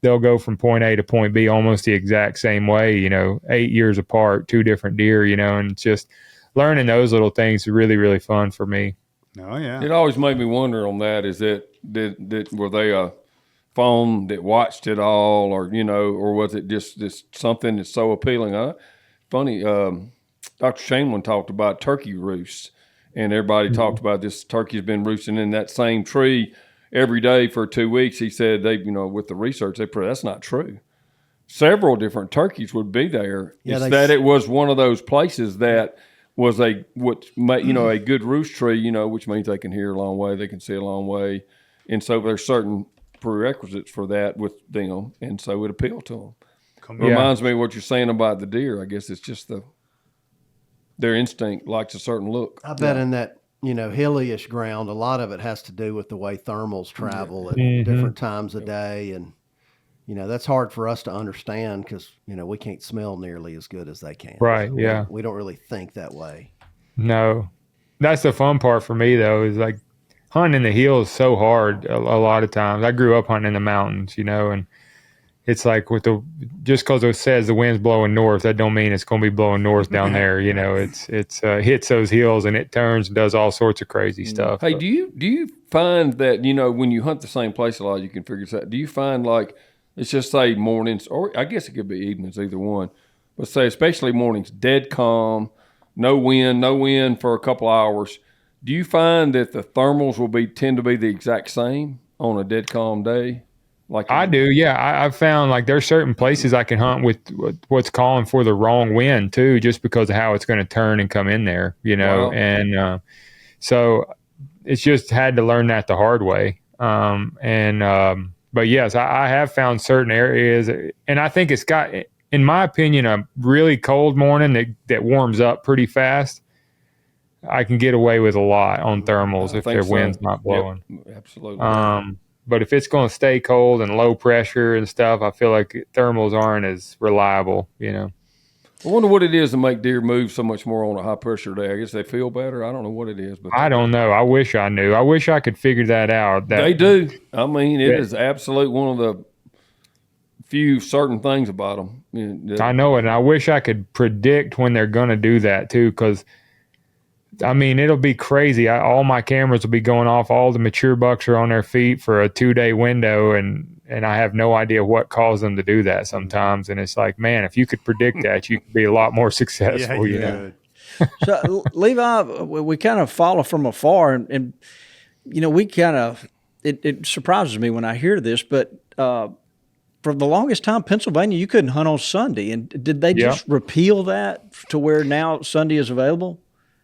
they'll go from point A to point B almost the exact same way, 8 years apart, 2 different deer, and just learning those little things is really, really fun for me. Oh, yeah. It always made me wonder on that, is that were they a phone that watched it all, or was it just something that's so appealing? Funny, Dr. Shainman talked about turkey roosts. And everybody talked about this turkey's been roosting in that same tree every day for 2 weeks. He said with the research, that's not true. Several different turkeys would be there. Yeah, It was one of those places that was a good roost tree, which means they can hear a long way, they can see a long way. And so there's certain prerequisites for that with them, and so it appealed to them. Reminds me of what you're saying about the deer. I guess it's just their instinct likes a certain look. I bet in that, hilly-ish ground, a lot of it has to do with the way thermals travel at different times of day. And, that's hard for us to understand because, we can't smell nearly as good as they can. Right, So yeah. We don't really think that way. No. That's the fun part for me, though, is like hunting in the hills is so hard a lot of times. I grew up hunting in the mountains, and it's like just because it says the wind's blowing north, that don't mean it's going to be blowing north down there. It's hits those hills and it turns and does all sorts of crazy stuff. Hey, do you find that when you hunt the same place a lot, you can figure this out? Do you find let's just say mornings, or I guess it could be evenings, either one, but say especially mornings, dead calm, no wind for a couple hours. Do you find that the thermals tend to be the exact same on a dead calm day? I do, yeah. I've found there's certain places I can hunt with what's calling for the wrong wind too, just because of how it's going to turn and come in there, Wow. And so it's just had to learn that the hard way. But yes, I have found certain areas, and I think it's got, in my opinion, a really cold morning that warms up pretty fast. I can get away with a lot on thermals if their wind's not blowing. Yep, absolutely. But if it's going to stay cold and low pressure and stuff, I feel like thermals aren't as reliable, I wonder what it is to make deer move so much more on a high pressure day. I guess they feel better. I don't know what it is, but I don't know. I wish I knew. I wish I could figure that out. They do. I mean, it is absolute one of the few certain things about them. I know it, and I wish I could predict when they're going to do that too, because it'll be crazy. All my cameras will be going off. All the mature bucks are on their feet for a 2-day window, and I have no idea what caused them to do that sometimes. And it's like, man, if you could predict that, you could be a lot more successful. So, Levi, we kind of follow from afar, and we kind of it surprises me when I hear this, but for the longest time, Pennsylvania, you couldn't hunt on Sunday, and did they just repeal that to where now Sunday is available?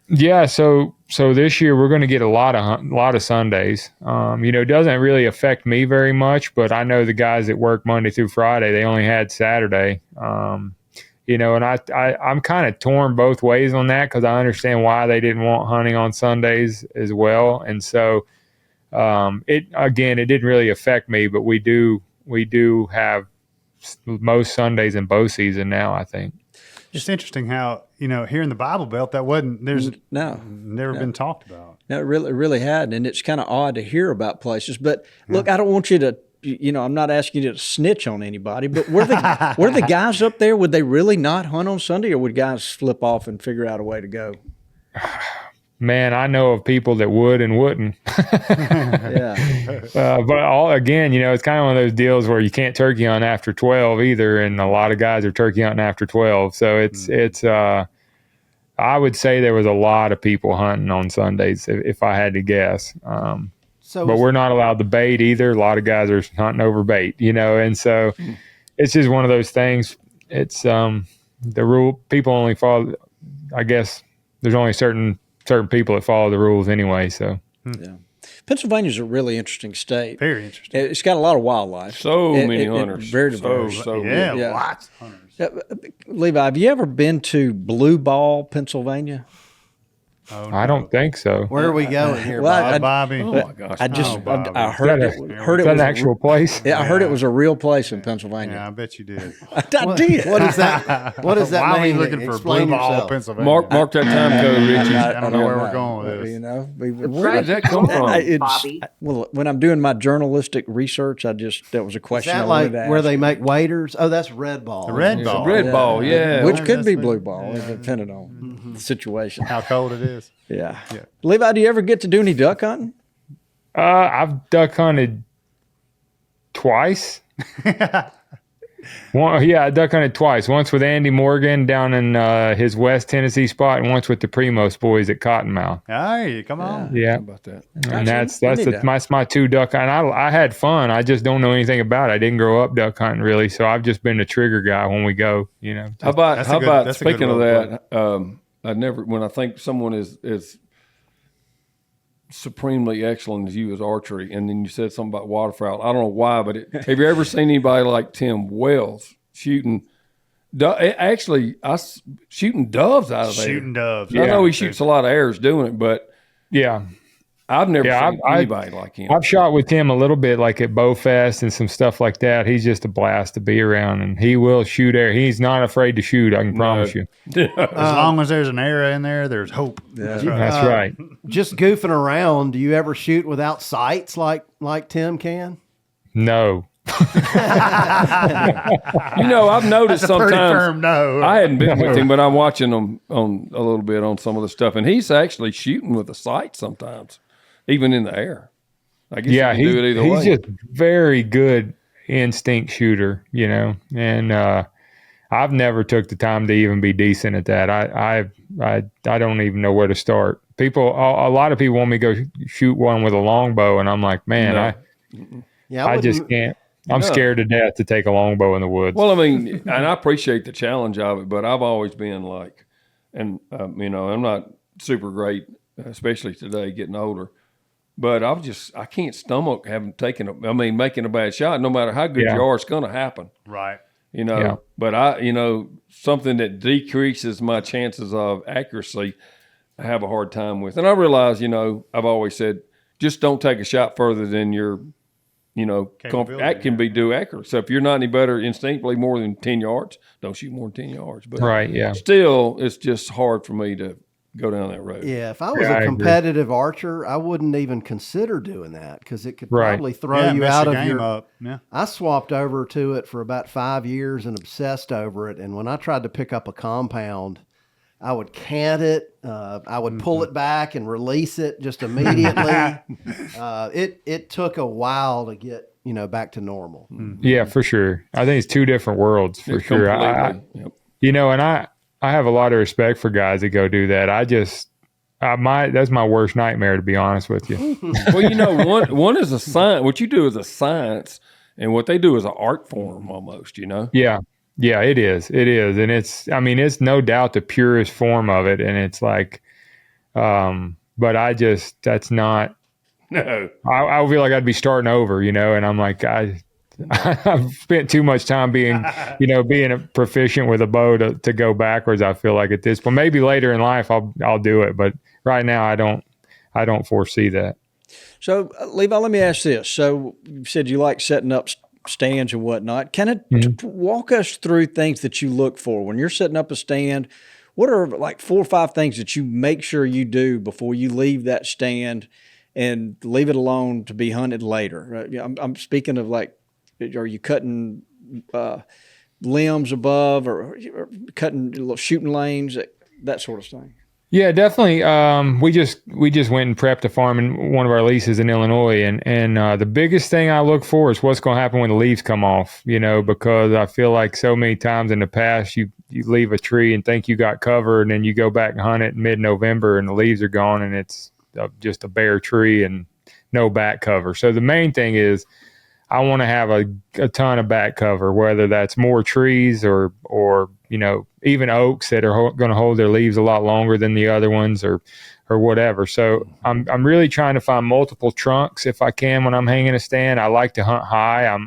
Yeah, so this year we're going to get a lot of Sundays. It doesn't really affect me very much, but I know the guys that work Monday through Friday, they only had Saturday. And I'm kind of torn both ways on that because I understand why they didn't want hunting on Sundays as well. And so it didn't really affect me, but we do have most Sundays in bow season now, I think. It's interesting how, here in the Bible Belt, there's never been talked about. No, it really hadn't. And it's kind of odd to hear about places. But look, I don't want you to, I'm not asking you to snitch on anybody, but were the guys up there, would they really not hunt on Sunday, or would guys flip off and figure out a way to go? Man, I know of people that would and wouldn't. Yeah. But it's kind of one of those deals where you can't turkey hunt after 12 either, and a lot of guys are turkey hunting after 12. So it's I would say there was a lot of people hunting on Sundays if I had to guess. But we're not allowed to bait either. A lot of guys are hunting over bait, and so it's just one of those things. It's the rule. People only follow. I guess there's only certain people that follow the rules anyway. So, yeah. Pennsylvania's a really interesting state. Very interesting. It's got a lot of wildlife. So many hunters. Very diverse. Lots of hunters. Levi, have you ever been to Blue Ball, Pennsylvania? Oh, no. I don't think so. Where are we going here, Well, Bobby? Oh my gosh! I just Bobby. I heard it. Heard it Is that was an actual place? Yeah, I heard it was a real place in Pennsylvania. Yeah, I bet you did. I did. What is that? What does that Why mean? are we looking for Explain Blue Ball, yourself. Pennsylvania? Mark that time code, Richie. I don't know where we're going with this. Where did that come from? Bobby? Well, when I'm doing my journalistic research, that was a Is question. that I wanted to like where ask. they make waders? Oh, that's Red Ball. The Red Ball. Red Ball, yeah. Which could be That's Blue it. Ball, depending on the situation. How cold it is. Yeah. Yeah. Levi, do you ever get to do any duck hunting? I've duck hunted twice. I duck hunted twice. Once with Andy Morgan down in his West Tennessee spot, and once with the Primos boys at Cottonmouth. Hey, come on. Yeah, How about that? and that's my two duck hunt. I had fun. I just don't know anything about it. I didn't grow up duck hunting really, so I've just been a trigger guy when we go. How about that's a good speaking of role that? When I think someone is supremely excellent as you as archery, and then you said something about waterfowl. I don't know why, but have you ever seen anybody like Tim Wells shooting? Shooting doves out of there. Shooting doves. I know he shoots a lot of arrows doing it, but Yeah. I've never seen anybody like him. I've shot with him a little bit, like at Bowfest and some stuff like that. He's just a blast to be around, and he will shoot air. He's not afraid to shoot. I can promise you. As long as there's an arrow in there, there's hope. That's right. Just goofing around. Do you ever shoot without sights like Tim can? No. I've noticed That's a pretty sometimes. firm no. I hadn't been with him, but I'm watching him on a little bit on some of the stuff, and he's actually shooting with a sight sometimes, even in the air. I guess you can do it either way. He's just very good instinct shooter, and I've never took the time to even be decent at that. I don't even know where to start. A lot of people want me to go shoot one with a longbow, and I'm like, man, I just can't. I'm scared to death to take a longbow in the woods. Well, I mean, and I appreciate the challenge of it, but I've always been like, and I'm not super great, especially today, getting older. But I can't stomach making a bad shot. No matter how good you are, it's going to happen. Right. But something that decreases my chances of accuracy, I have a hard time with. And I realize, I've always said, just don't take a shot further than your that can be do accurate. So if you're not any better instinctively more than 10 yards, don't shoot more than 10 yards. But still, it's just hard for me to go down that road. Yeah, if I was a competitive archer, I wouldn't even consider doing that because it could probably throw you out of your up. Yeah. I swapped over to it for about 5 years and obsessed over it. And when I tried to pick up a compound, I would cant it. I would pull it back and release it just immediately. It took a while to get back to normal. Yeah, for sure. I think it's two different worlds for sure. And I have a lot of respect for guys that go do that. That's my worst nightmare, to be honest with you. Well, one is a science. What you do is a science, and what they do is an art form almost. Yeah, it is. And it's no doubt the purest form of it. And it's like, but that's not, no, I feel like I'd be starting over, and I'm like, I've spent too much time being a proficient with a bow to go backwards. I feel like at this point, maybe later in life, I'll do it. But right now I don't foresee that. So Levi, let me ask this. So you said you like setting up stands and whatnot. Kind of walk us through things that you look for when you're setting up a stand. What are like 4 or 5 things that you make sure you do before you leave that stand and leave it alone to be hunted later? Right? I'm speaking of like, are you cutting limbs above or cutting little shooting lanes, that sort of thing? Yeah, definitely. We just went and prepped a farm in one of our leases in Illinois, and the biggest thing I look for is what's going to happen when the leaves come off. Because I feel like so many times in the past you leave a tree and think you got cover, and then you go back and hunt it in mid-November and the leaves are gone and it's just a bare tree and no back cover. So the main thing is I want to have a ton of back cover, whether that's more trees or even oaks that are going to hold their leaves a lot longer than the other ones or whatever. So I'm really trying to find multiple trunks if I can when I'm hanging a stand. I like to hunt high. I'm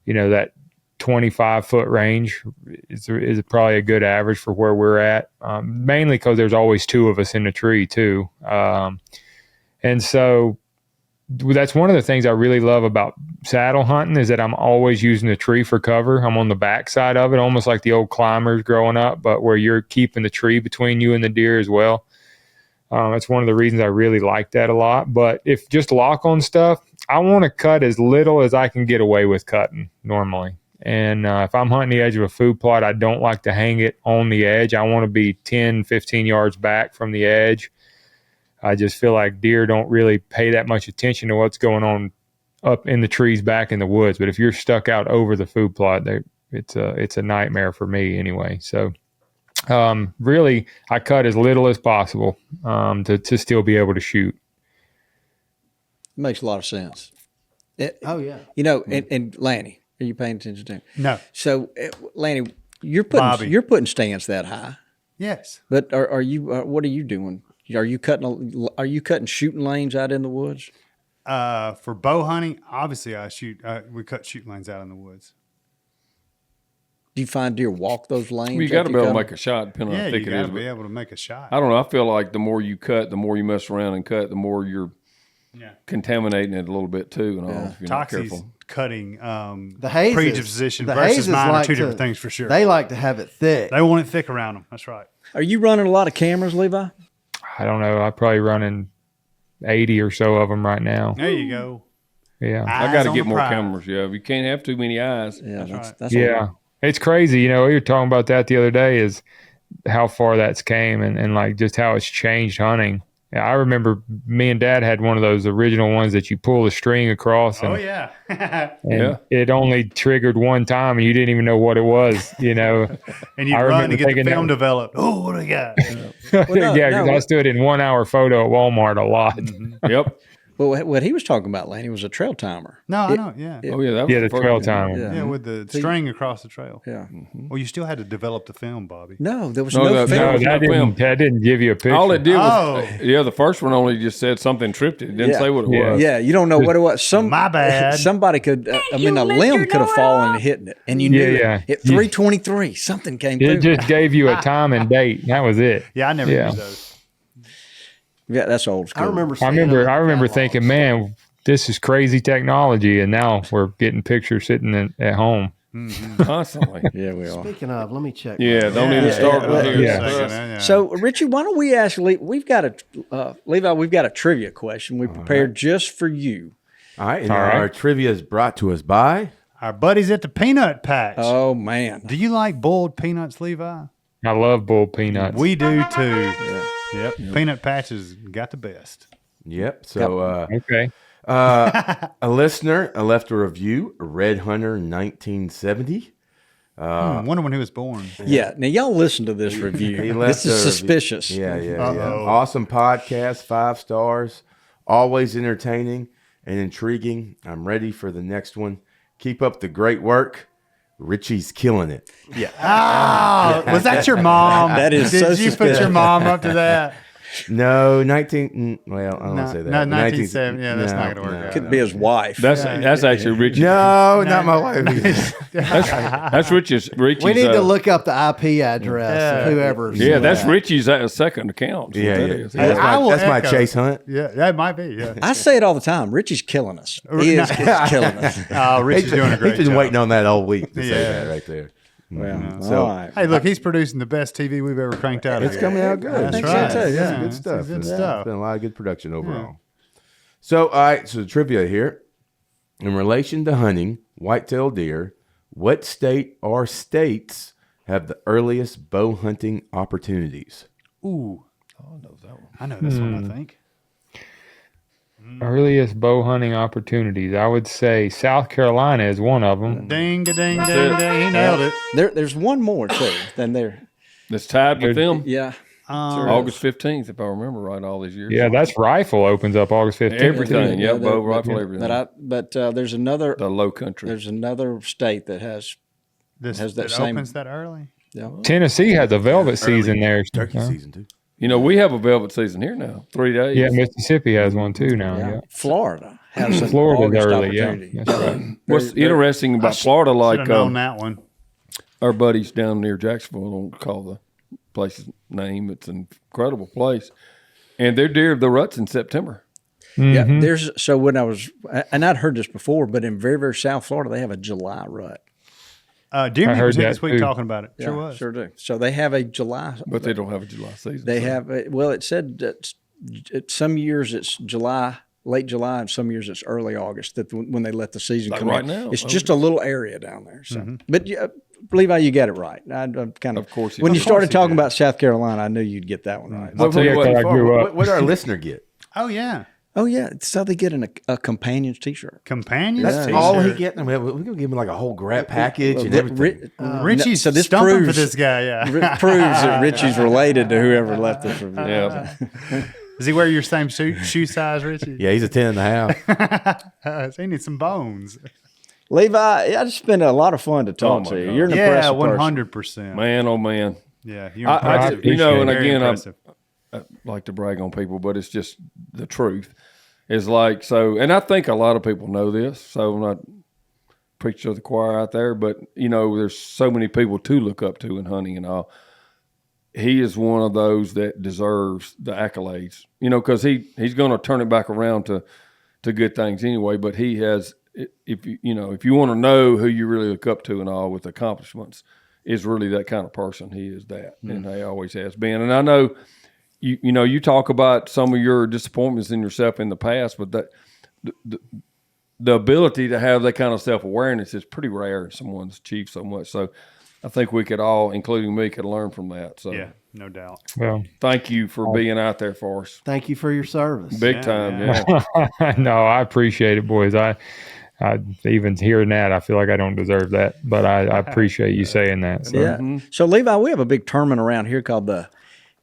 that 25-foot range is probably a good average for where we're at, mainly because there's always 2 of us in the tree too. And so that's one of the things I really love about saddle hunting is that I'm always using the tree for cover. I'm on the back side of it, almost like the old climbers growing up, but where you're keeping the tree between you and the deer as well. That's one of the reasons I really like that a lot. But if just lock on stuff, I want to cut as little as I can get away with cutting normally. And if I'm hunting the edge of a food plot, I don't like to hang it on the edge. I want to be 10, 15 yards back from the edge. I just feel like deer don't really pay that much attention to what's going on up in the trees back in the woods. But if you're stuck out over the food plot, it's a nightmare for me anyway. So really, I cut as little as possible to still be able to shoot. Makes a lot of sense. Oh yeah. You know, and Lanny, are you paying attention to him? No. So, Lanny, you're Bobby. putting stands that high, Yes. but are you? What are you doing? Are you cutting shooting lanes out in the woods? For bow hunting, obviously we cut shooting lanes out in the woods. Do you find deer walk those lanes? You got to after be able to cut make a shot, depending on Yeah, how thick you it got is. to be But able to make a shot. I don't know. I feel like the more you cut, the more you mess around and cut, the more you're contaminating it a little bit too. And all, if you're not Toxie's careful. cutting The hazes, predisposition the versus hazes mine are like two to- different things for sure. They like to have it thick. They want it thick around them. That's right. Are you running a lot of cameras, Levi? I don't know. I'm probably running 80 or so of them right now. There you go. Yeah. I got Eyes to on get the more prize. cameras. Yeah, you can't have too many eyes. Yeah, right. that's Yeah. It's crazy. You know, we were talking about that the other day, is how far that's came and like just how it's changed hunting. Yeah, I remember me and Dad had one of those original ones that you pull the string across and, Oh yeah. and it only triggered one time and you didn't even know what it was, you know. And you I run remember to get the thinking film that- developed. Oh, what do we got? no, yeah, because no. I stood in 1 hour photo at Walmart a lot. Yep. Well, what he was talking about, Lanny, was a trail timer. No, I know. Yeah. Oh yeah, that was Yeah, the first trail one. timer. Yeah. Yeah, with the string across the trail. Yeah. Well, you still had to develop the film, Bobby. No, there was No, no, no, film. No, was no film. that didn't give you a picture. All it did was, Oh. yeah, the first one only just said something tripped it. It didn't Yeah. say what it Yeah. was. Yeah, you don't know what it was. My bad. Somebody could. I mean, a limb could have fallen and hit it, and you knew Yeah, it. At 3:23, something came It through. just gave you a time and date. That was it. Yeah, I never Yeah. used those. Yeah, that's old school. I remember. I seeing them remember in the catalogs. thinking, man, this is crazy technology, and now we're getting pictures sitting at home. Constantly. Yeah, we are. Speaking of, let me check. Yeah, don't even Yeah, start with yeah, here. yeah. So, Richie, why don't we ask we've got a Levi? We've got a trivia question we prepared just for you. All right. And All right. our trivia is brought to us by. Our buddies at the Peanut Patch. Oh man, Do you like boiled peanuts, Levi? I love bull peanuts. We do too. Yep. Peanut Patch has got the best. Yep. So Okay. a listener left a review, Red Hunter 1970. Wonder when he was born. yeah. Now y'all listen to this review. He left This is a review. suspicious. Yeah. Uh-oh. Awesome podcast, 5 stars, always entertaining and intriguing. I'm ready for the next one. Keep up the great work. Richie's killing it. Oh, was that your mom? That is Did so you put your suspicious. mom up to that? No, 19. Well, I don't want No, to say that. no, but 1970. Yeah, that's not gonna work out. Could be his wife. That's actually Richie. No, not my wife. That's Richie's. We need to look up the IP address of whoever's. Yeah, that's Richie's second account. Yeah, That yeah. is. Hey, I will That's my echo. Chase Hunt. Yeah, that might be. Yeah. I say it all the time. Richie's killing us. He is killing us. Oh, Richie's doing a great He's been job. waiting on that all week to say Yeah. that right there. Well, So- all right. Hey, look, he's producing the best TV we've ever cranked out. It's here. coming out good. That's think so, right. too, Yeah, yeah. good stuff. It's good It's stuff. been a lot of good production overall. So, all right. So the trivia here, in relation to hunting whitetail deer, what state or states have the earliest bow hunting opportunities? Ooh. I know this one, I think. Earliest bow hunting opportunities. I would say South Carolina is one of them. Ding, ding, ding, ding. He nailed it. There's one more too than there. That's tied with them. Yeah. August 15th, if I remember right, all these years. Yeah, that's rifle opens up August 15th. Everything. Yeah, Yeah, bow, rifle, everything. But there's another. The low country. There's another state that has. This Has that that same- opens that early. Yeah. Tennessee has a velvet season there. Turkey Huh? season too. You know, we have a velvet season here now. 3 days. Yeah, Mississippi has one too now. Yeah. Florida has an Florida's August early. Yeah, opportunity. that's right. What's interesting about Florida, Should like have known that one. our buddies down near Jacksonville, I don't recall the place's name. It's an incredible place. And they're deer of the ruts in September. Yeah, Mhm. there's so when I was, and I'd heard this before, but in very, very South Florida, they have a July rut. Deer I Meat heard was here that this week too. talking about it. Sure Yeah, was. sure do. So they have a July. But they don't have a July season. They so. have well, it said that some years it's July, late July, and some years it's early August. That when they let the season Like come right in. now. It's just a little area down there. So, but yeah, Levi, you got it right. I'm kind of. Of course he when did. you Of course started he talking did. about South Carolina, I knew you'd get that one right. I'll tell you Yeah, what, 'cause I grew up. What did our listener get? Oh, yeah. Oh yeah, it's how they get a companion's T-shirt. Companions. That's t-shirt. all he getting. I mean, we're gonna give him like a whole grab package and everything. Richie's so this stumping for proves- this guy. Yeah. Proves that Richie's related to whoever left this review. Yeah. Does he wear your same shoe size, Richie? Yeah, he's a 10.5. So he needs some bones. Levi, I just been a lot of fun to talk my to you. God. You're an Yeah, impressive 100%. Man, oh man. Yeah, you're I impressive. just, you know, and Very again, impressive. I like to brag on people, but it's just the truth. It's like, so, and I think a lot of people know this, so I'm not preaching to the choir out there, but, you know, there's so many people to look up to in hunting and all. He is one of those that deserves the accolades, you know, because he's going to turn it back around to good things anyway, but he has, if you want to know who you really look up to and all with accomplishments, is really that kind of person. He is that, and he always has been. And I know, you know, you talk about some of your disappointments in yourself in the past, but that the ability to have that kind of self-awareness is pretty rare in someone that's achieved so much. So I think we could all, including me, could learn from that. So Yeah, no doubt. Well, thank you for being out there for us. Thank you for your service. Big time, yeah. no, I appreciate it, boys. I even hearing that, I feel like I don't deserve that, but I appreciate you saying that. So. Yeah. So Levi, we have a big tournament around here called the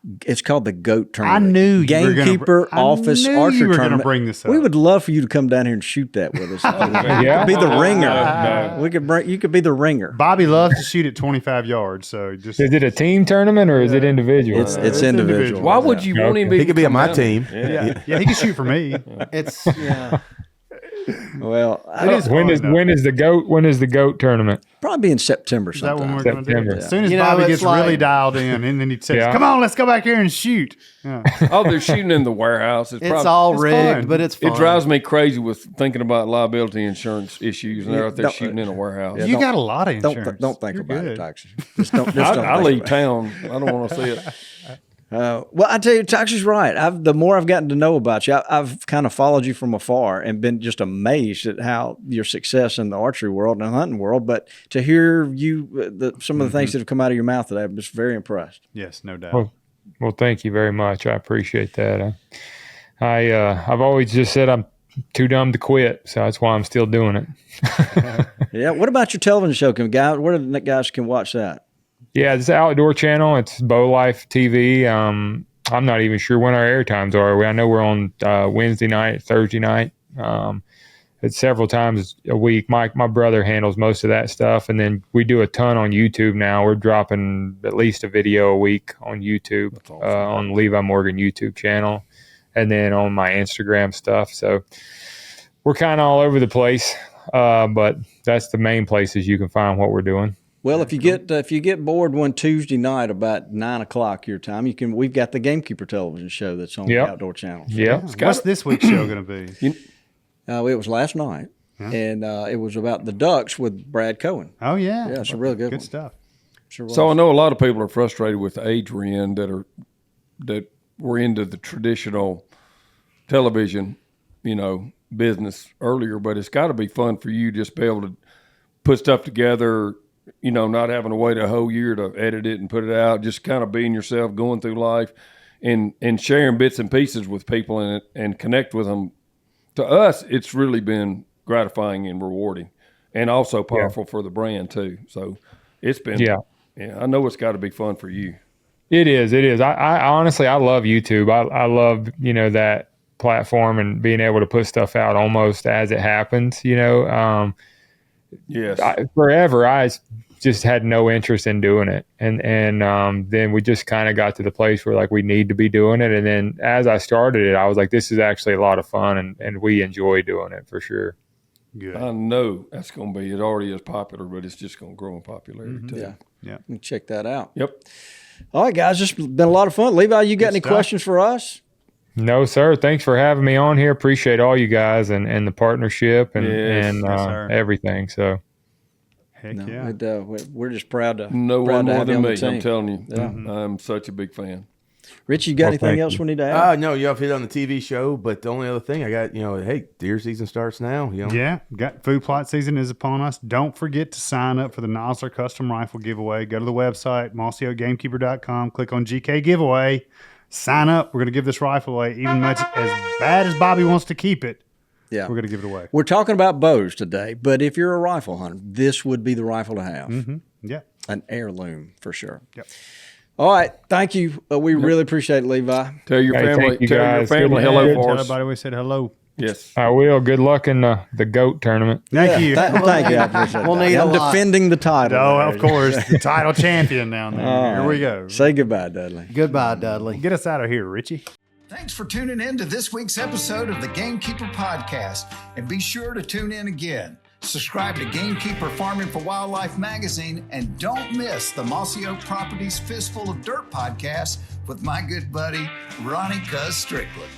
GOAT tournament. I knew you were gonna Gamekeeper I Office knew Archer you were gonna tournament. bring this up. We would love for you to come down here and shoot that with us. Yeah. Be the ringer. No. We could bring. You could be the ringer. Bobby loves to shoot at 25 yards, so just Is it a team tournament or is it individual? It's individual. Why would you want him to He could be on my come team. down? yeah, he can shoot for me. It's yeah. Well, when is the GOAT tournament? probably be in September Is that sometime. when we're going to do September. it? As soon as You know, Bobby it's gets like- really dialed in, and then he says, Yeah. "Come on, let's go back here and shoot." Yeah. Oh, they're shooting in the warehouse. It's all It's rigged, fun. but it's fun. It drives me crazy with thinking about liability insurance issues, and they're out there Don't- shooting in a warehouse. You got a lot of insurance. Don't think You're about good. it, Toxie. Just don't. Just don't I think leave about it. town. I don't want to see it. Well, I tell you, Toxie's right. The more I've gotten to know about you, I've kind of followed you from afar and been just amazed at how your success in the archery world and the hunting world. But to hear you, some of the things that have come out of your mouth today, I'm just very impressed. Yes, no doubt. Well, thank you very much. I appreciate that. I've always just said I'm too dumb to quit, so that's why I'm still doing it. Yeah. What about your television show? Where do the guys can watch that? Yeah, it's the Outdoor Channel. It's Bow Life TV. I'm not even sure when our air times are. I know we're on Wednesday night, Thursday night. It's several times a week. My brother handles most of that stuff, and then we do a ton on YouTube now. We're dropping at least a video a week on YouTube, on Levi Morgan YouTube channel, and then on my Instagram stuff. So we're kind of all over the place, but that's the main places you can find what we're doing. Well, if you get bored one Tuesday night about 9:00 your time, we've got the Gamekeeper television show that's on the Yep. Outdoor Channel. Yeah. What's this week's show going to be? It was last night, and it was about the ducks with Brad Cohen. Oh yeah, Yeah, it's a real good one. stuff. Sure was. So I know a lot of people are frustrated with the age we're in that were into the traditional television, business earlier. But it's got to be fun for you just be able to put stuff together. Not having to wait a whole year to edit it and put it out, just kind of being yourself, going through life and sharing bits and pieces with people and connect with them. To us, it's really been gratifying and rewarding and also powerful for the brand too. So it's been, I know it's got to be fun for you. It is. I honestly, I love YouTube. I love, that platform and being able to put stuff out almost as it happens, Yes. Forever, I just had no interest in doing it. And then we just kind of got to the place where like we need to be doing it. And then as I started it, I was like, this is actually a lot of fun and we enjoy doing it for sure. Good. I know that's going to be, it already is popular, but it's just going to grow in popularity too. You can check that out. Yep. All right, guys, this has been a lot of fun. Levi, you got any stuff. questions for us? No, sir. Thanks for having me on here. Appreciate all you guys and the partnership and Yes, sir. everything. So Heck No, yeah. we're just proud to No proud one to more have you than on me, the I'm team. telling you. Yeah. I'm such a big fan. Rich, you got Well, anything thank else you. we need to add? No, you have hit on the TV show, but the only other thing I got, hey, deer season starts now. Yeah, got food plot season is upon us. Don't forget to sign up for the Nosler Custom Rifle giveaway. Go to the website, MossioGamekeeper.com, click on GK giveaway. sign up. We're going to give this rifle away, even much as bad as Bobby wants to keep it. Yeah. We're going to give it away. We're talking about bows today, but if you're a rifle hunter, this would be the rifle to have. Mm-hmm. Yeah. An heirloom for sure. Yep. All right. Thank you. We really appreciate it, Levi. Tell your Hey, family, thank you, tell your guys. family Good hello night. for Tell us. everybody we said hello. Yes. I will. Good luck in the GOAT tournament. Thank you. Thank you. I appreciate We'll that. need a I'm lot. defending the title. Oh, there. of course. The title champion down there. All Here right. we go. Say goodbye, Dudley. Goodbye, Dudley. Get us out of here, Richie. Thanks for tuning in to this week's episode of the Gamekeeper Podcast. And be sure to tune in again. Subscribe to Gamekeeper Farming for Wildlife magazine and don't miss the Mossy Oak Properties Fistful of Dirt podcast with my good buddy, Ronnie Cuz Strickland.